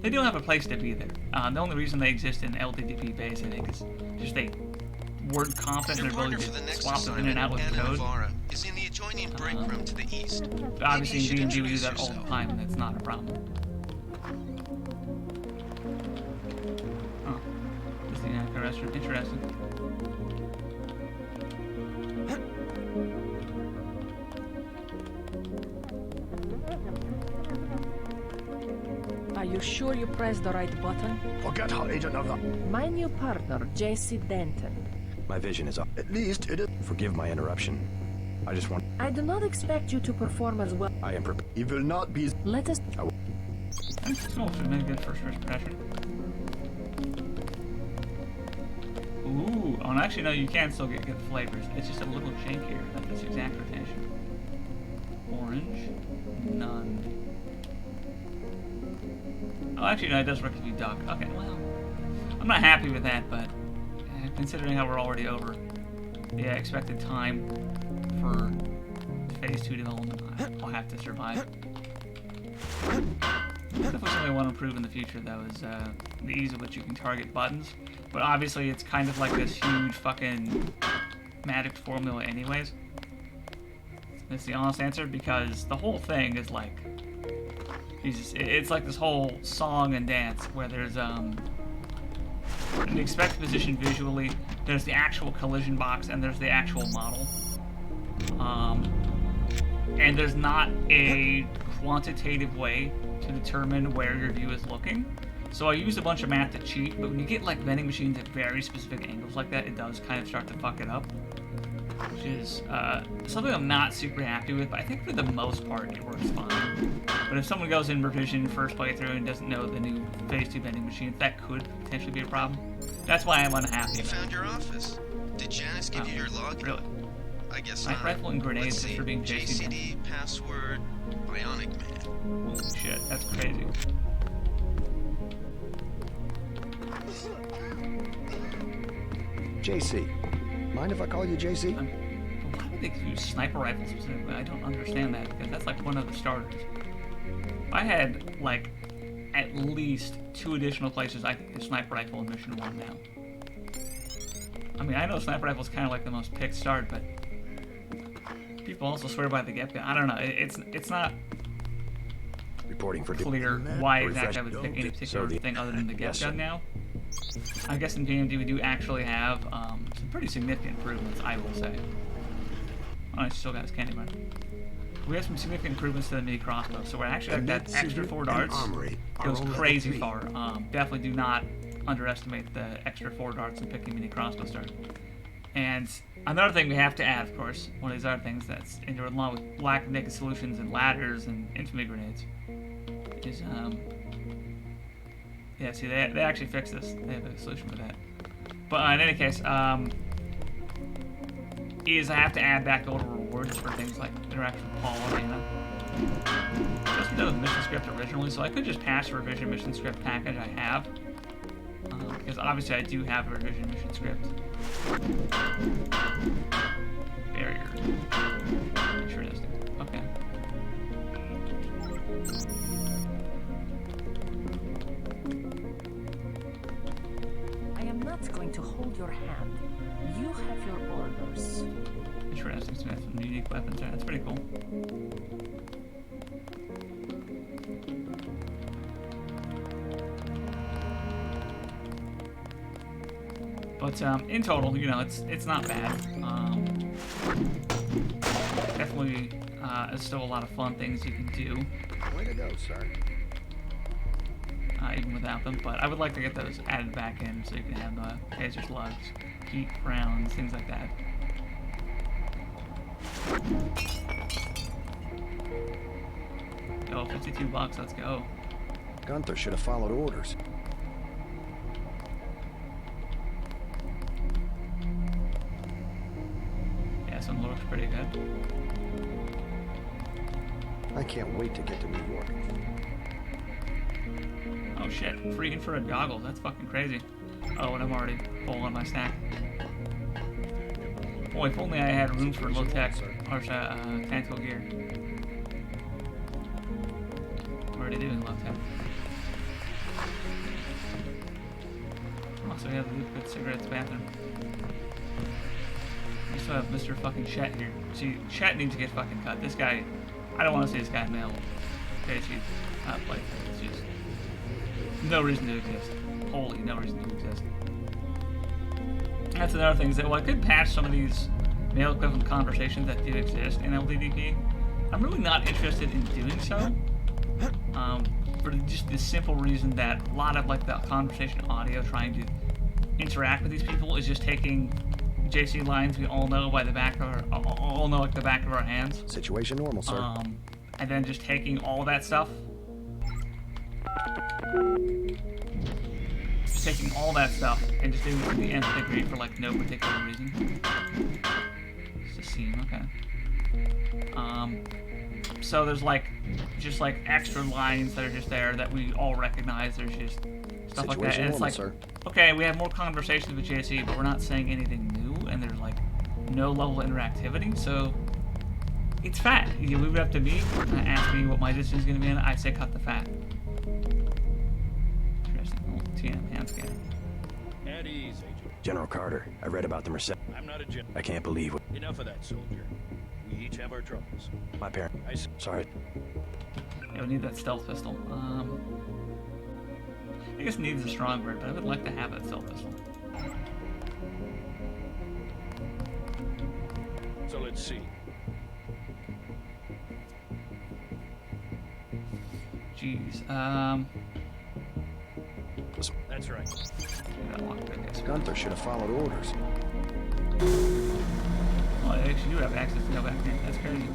they don't have a place to be there. The only reason they exist in LDDP base, I think, is just they weren't confident in Your their partner ability for the to next swap them in and assignment, out with Anna code. Navarra, is in the adjoining break room to the east. Obviously, Maybe you in should D&D we do introduce that all the yourself. time, and that's not a problem. Oh, this is the Anarcho restroom. Interesting. Are you sure you pressed the right button? Forget her, Agent of the... My new partner, J.C. Denton. My vision is up. At least it is... Forgive my interruption. I just want... I do not expect you to perform as well. I am prepared. He will not be... Let us... That's cool. Should make a good first impression. Ooh. Oh, and actually, no, you can still get good flavors. It's just a little jankier at this exact rotation. Orange. None. Oh, actually, no, it does work if you duck. Okay, well, I'm not happy with that, but considering how we're already over the expected time for Phase 2 development, I'll have to survive. Definitely something I want to improve in the future, though, is the ease of which you can target buttons. But obviously, it's kind of like this huge fucking magic formula anyways. That's the honest answer, because the whole thing is like... Jesus, it's like this whole song and dance where there's an expected position visually, there's the actual collision box, and there's the actual model. And there's not a quantitative way to determine where your view is looking. So I used a bunch of math to cheat, but when you get like vending machines at very specific angles like that, it does kind of start to fuck it up. Which is something I'm not super happy with, but I think for the most part it works fine. But if someone goes in revision first playthrough and doesn't know the new Phase 2 vending machines, that could potentially be a problem. That's why I'm unhappy You about found your office. Did Janice give you your login? Really? I guess Sniper not. rifle and grenades Let's just see. for being JC. JCD, password, Bionic Man. Holy shit, that's crazy. JC. Mind if I call you JC? Why would they use sniper rifles specifically? I don't understand that, because that's like one of the starters. I had, like, at least 2 additional places I could get a sniper rifle in Mission 1 now. I mean, I know sniper rifle is kind of like the most picked start, but people also swear by the get gun. I don't know. It's not Reporting for clear why exactly I would pick any particular thing other than the get gun now. I guess in DMD we do actually have some pretty significant improvements, I will say. Oh, I still got his candy bar. We have some significant improvements to the mini crossbow, so we're actually like that extra 4 darts goes crazy far. Definitely do not underestimate the extra 4 darts in picking mini crossbow start. And another thing we have to add, of course, one of these other things that's endured along with black naked solutions and ladders and infamy grenades, is yeah, see, they actually fixed this. They have a solution for that. But in any case, is I have to add back all the rewards for things like interaction with Paul and Anna. It doesn't know the mission script originally, so I could just pass the revision mission script package I have. Because obviously I do have a revision mission script. Barrier. Sure does. Okay. I am not going to hold your hand. You have your orders. Interesting. So we have some unique weapons there. That's pretty cool. But in total, you know, it's not bad. Definitely, there's still a lot of fun things you can do. Way to go, sir. Even without them, but I would like to get those added back in so you can have the taser slugs, heat rounds, things like that. Yo, $52, let's go. Gunther should have followed orders. Yeah, some looks pretty good. I can't wait to get to New York. Oh shit, free infrared goggles, that's fucking crazy. Oh, and I'm already full on my stack. Boy, if only I had room for low-tech or tactical gear. What are they doing, low-tech? Also, we have the good cigarettes bathroom. We still have Mr. fucking Chet here. See, Chet needs to get fucking cut. This guy, I don't want to see this guy male. Okay, she's not playing. It's just no reason to exist. Holy, no reason to exist. That's another thing, is that while I could patch some of these male equivalent conversations that do exist in LDDP, I'm really not interested in doing so. For just the simple reason that a lot of like the conversation audio trying to interact with these people is just taking JC lines we all know by the back of our, all know like the back of our hands. Situation normal, sir. And then just taking all that stuff. Just taking all that stuff and just doing it to the nth degree for like no particular reason. Just a scene, okay. So there's like just like extra lines that are just there that we all recognize. There's just stuff like that, and it's like, okay, we have more conversations with JC, but we're not saying anything new, and there's like no level of interactivity, so it's fat. You leave it up to me, ask me what my decision is going to be, and I say cut the fat. Interesting. TM hand scanner. At ease, Agent. General Carter, I read about the Mercedes. I'm not a general. I can't believe what Enough of that, soldier. We each have our troubles. my parent. Sorry. Yeah, we need that stealth pistol. I guess needs a strong word, but I would like to have that stealth pistol. So let's see. Jeez. That's right. Gunther should have followed orders. Oh, I actually do have access to go back there. That's crazy.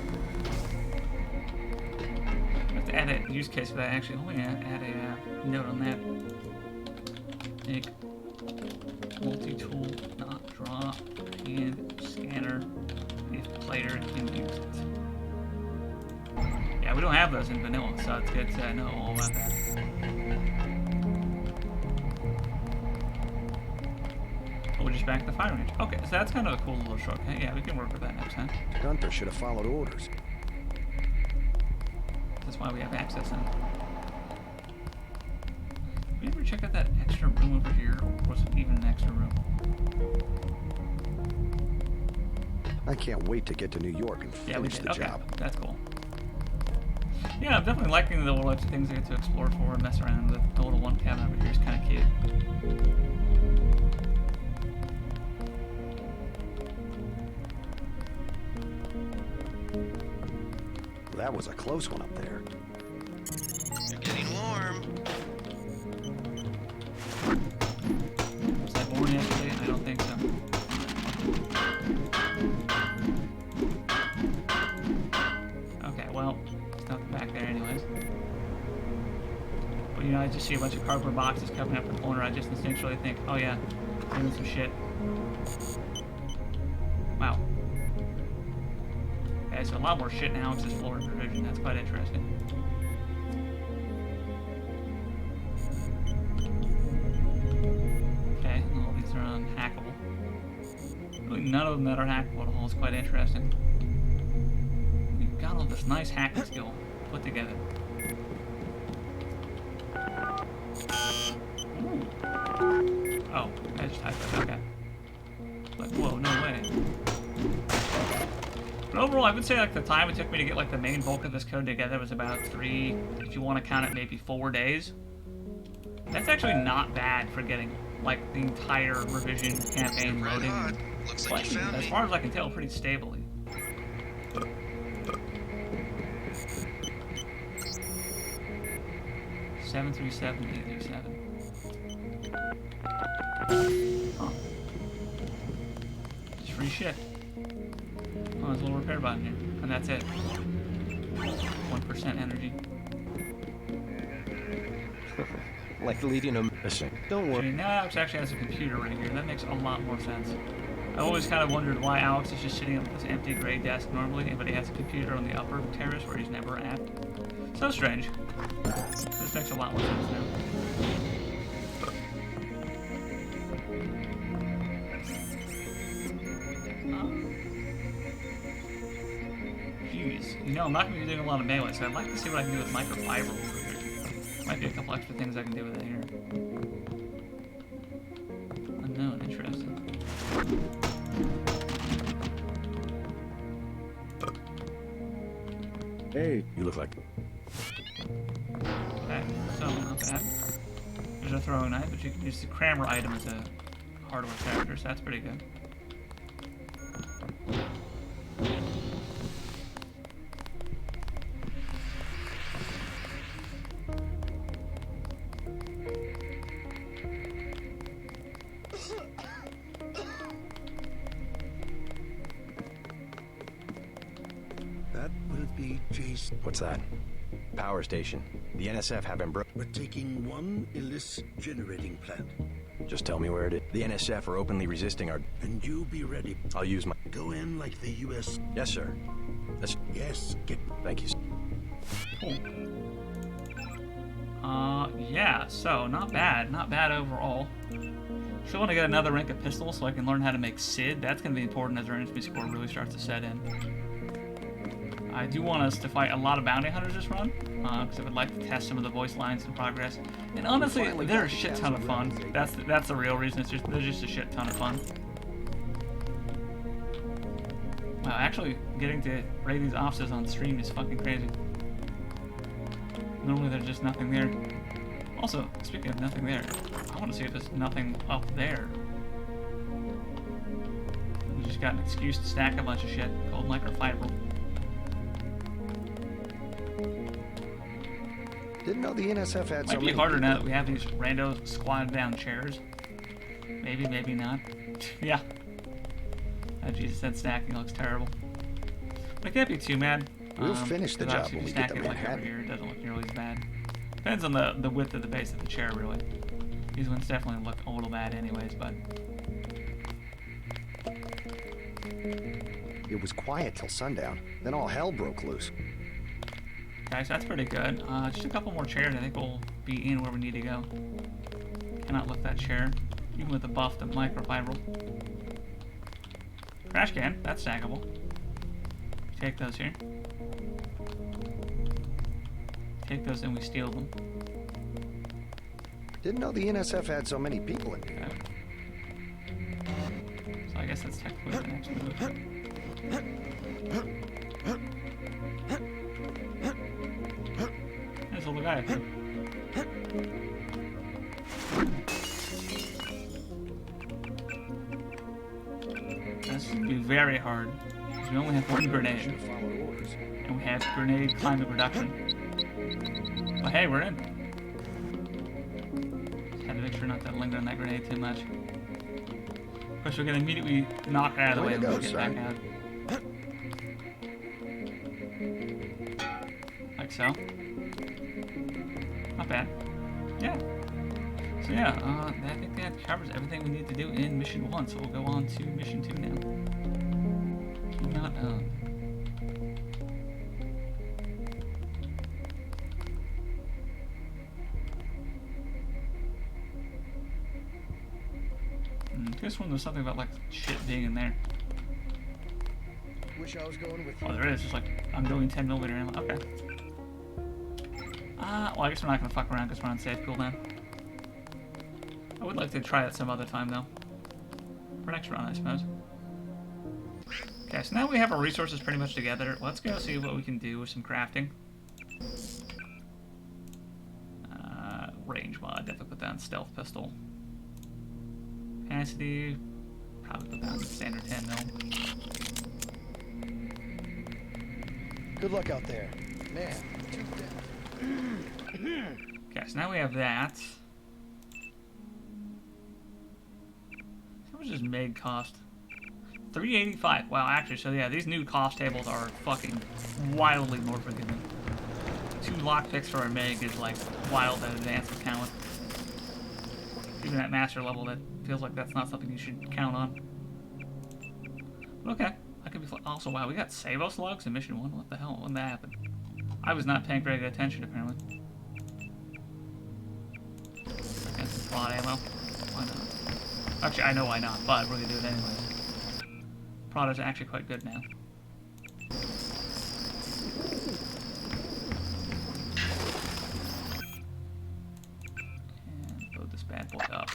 I have to add a use case for that, actually. Let me add a note on that. Make multi-tool, not draw, hand scanner, if player can use it. Yeah, we don't have those in vanilla, so it's good to know all about that. Oh, we're just back to firing range. Okay, so that's kind of a cool little shortcut. Yeah, we can work with that next time. Gunther should have followed orders. That's why we have access in. Did we ever check out that extra room over here, or was it even an extra room? I can't wait to get to New York and Yeah, we finish did. the Okay, job. that's cool. Yeah, I'm definitely liking the little extra things I get to explore for and mess around with. The little one cabin over here is kind of cute. That was a close one up there. You're getting warm. Was I born yesterday? I don't think so. Okay, well, there's nothing back there anyways. But you know, I just see a bunch of cardboard boxes coming up the corner. I just instinctually think, oh yeah, doing some shit. Wow. Okay, so a lot more shit now. It's just floor provision. That's quite interesting. Okay, well, these are unhackable. Really, none of them that are hackable at all is quite interesting. We've got all this nice hacking skill put together. Ooh. Oh, I just typed that. Okay. Like, whoa, no way. But overall, I would say like the time it took me to get like the main bulk of this code together was about 3, if you want to count it, maybe 4 days. That's actually not bad for getting like the entire revision campaign Right loading. on. Looks like you found As me. far as I can tell, pretty stably. Seven 837. Huh. Just free shit. Oh, there's a little repair button here, and that's it. 1% energy. Like leading a... Listen, don't worry. Now Alex actually has a computer right here. That makes a lot more sense. I always kind of wondered why Alex is just sitting at this empty gray desk normally, but he has a computer on the upper terrace where he's never at. So strange. This makes a lot more sense now. Jeez. You know, I'm not going to be doing a lot of melee, so I'd like to see what I can do with microfiber over here. Might be a couple extra things I can do with it here. Unknown, interesting. Hey, You look like... Okay, so not bad. There's a throwing knife, but you can use the crammer item as a hardware character, so that's pretty good. That will be Jason. What's that? Power station. The NSF have been We're taking one illicit generating plant. Just tell me where it is. The NSF are openly resisting our... And you be ready. I'll use my... Go in like the U.S. Yes, sir. That's... Yes, get... Thank you, sir. Cool. Yeah, so not bad. Not bad overall. Still want to get another rank of pistol so I can learn how to make SID. That's going to be important as our enemy score really starts to set in. I do want us to fight a lot of bounty hunters this run, because I would like to test some of the voice lines in progress. And honestly, they're a shit ton of fun. That's the real reason. They're just a shit ton of fun. Wow, actually getting to raid these offices on stream is fucking crazy. Normally there's just nothing there. Also, speaking of nothing there, I want to see if there's nothing up there. We just got an excuse to stack a bunch of shit called microfiber. Didn't know the NSF had so Might be many harder people. now that we have these rando squatted down chairs. Maybe, maybe not. Yeah. Oh, Jesus, that stacking looks terrible. But it can't be too bad. We'll finish the because job obviously when if we you get stack to it like over Manhattan. here, it doesn't look nearly as bad. Depends on the width of the base of the chair, really. These ones definitely look a little bad anyways, but... It was quiet till sundown. Then all hell broke loose. Guys, that's pretty good. Just a couple more chairs, I think we'll be in where we need to go. Cannot lift that chair, even with the buff, the microfiber. Trash can, that's stackable. Take those here. take those and we steal them. Didn't know the NSF had so many people in here. Okay. So I guess that's technically the next move. There's a little guy up there. This is gonna be very hard. Because we only have one grenade. And we have grenade climate reduction. But hey, we're in. Just had to make sure not to linger on that grenade too much. Of course, we're gonna immediately knock it out of the way and we'll get back out. Like so. Not bad. Yeah. So yeah, I think that covers everything we need to do in Mission 1, so we'll go on to Mission 2 now. Not this one, there's something about, like, shit being in there. Wish I was going with you. Oh, there is. It's like, I'm doing 10mm ammo. Okay. Well, I guess we're not gonna fuck around because we're on safe cooldown. I would like to try it some other time, though. For next run, I suppose. Okay, so now we have our resources pretty much together. Let's go see what we can do with some crafting. Range mod, definitely put down stealth pistol. Capacity, probably put down standard 10mm. Good luck out there. Man. Okay, so now we have that. How much does Meg cost? $385. Wow, actually, so yeah, these new cost tables are fucking wildly more forgiving. 2 lockpicks for a Meg is like wild at advanced with talent. Even at master level, that feels like that's not something you should count on. But okay, I could be. Also, wow, we got Savo slugs in Mission 1. What the hell? When that happened? I was not paying very good attention, apparently. And some plot ammo. Why not? Actually, I know why not, but we're gonna do it anyways. Prada's actually quite good now. And load this bad boy up.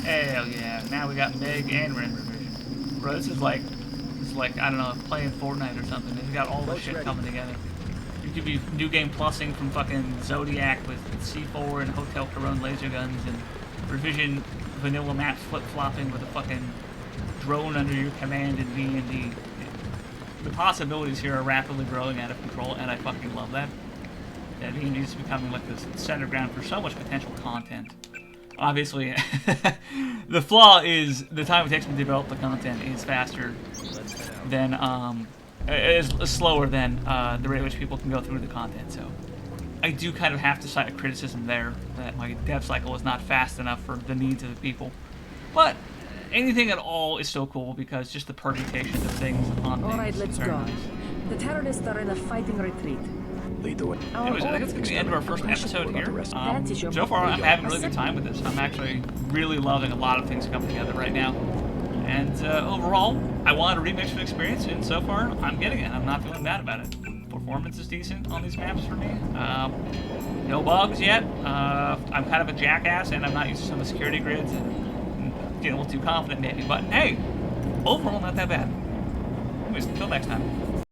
Hell yeah! Now we got Meg and Ren Revision. Bro, this is like I don't know, playing Fortnite or something. They've got all this shit coming together. You could be new game plussing from fucking Zodiac with C4 and Hotel Corone laser guns and Revision vanilla map flip-flopping with a fucking drone under your command in D&D. The possibilities here are rapidly growing out of control, and I fucking love that. That D&D is becoming like this center ground for so much potential content. Obviously, the flaw is the time it takes me to develop the content is faster than, is slower than the rate at which people can go through the content, so I do kind of have to cite a criticism there that my dev cycle is not fast enough for the needs of the people. But anything at all is so cool because just the permutations of things on things. All right, let's very go. nice. The terrorists are in a fighting retreat. Lead the way. Anyways, I think it's going to be the end of our first episode here. So far, I'm having a really good time with this. I'm actually really loving a lot of things coming together right now. And overall, I wanted a remix of the experience, and so far, I'm getting it. I'm not feeling bad about it. Performance is decent on these maps for me. No bugs yet. I'm kind of a jackass, and I'm not used to some of the security grids, and getting a little too confident maybe. But hey, overall, not that bad. Anyways, until next time.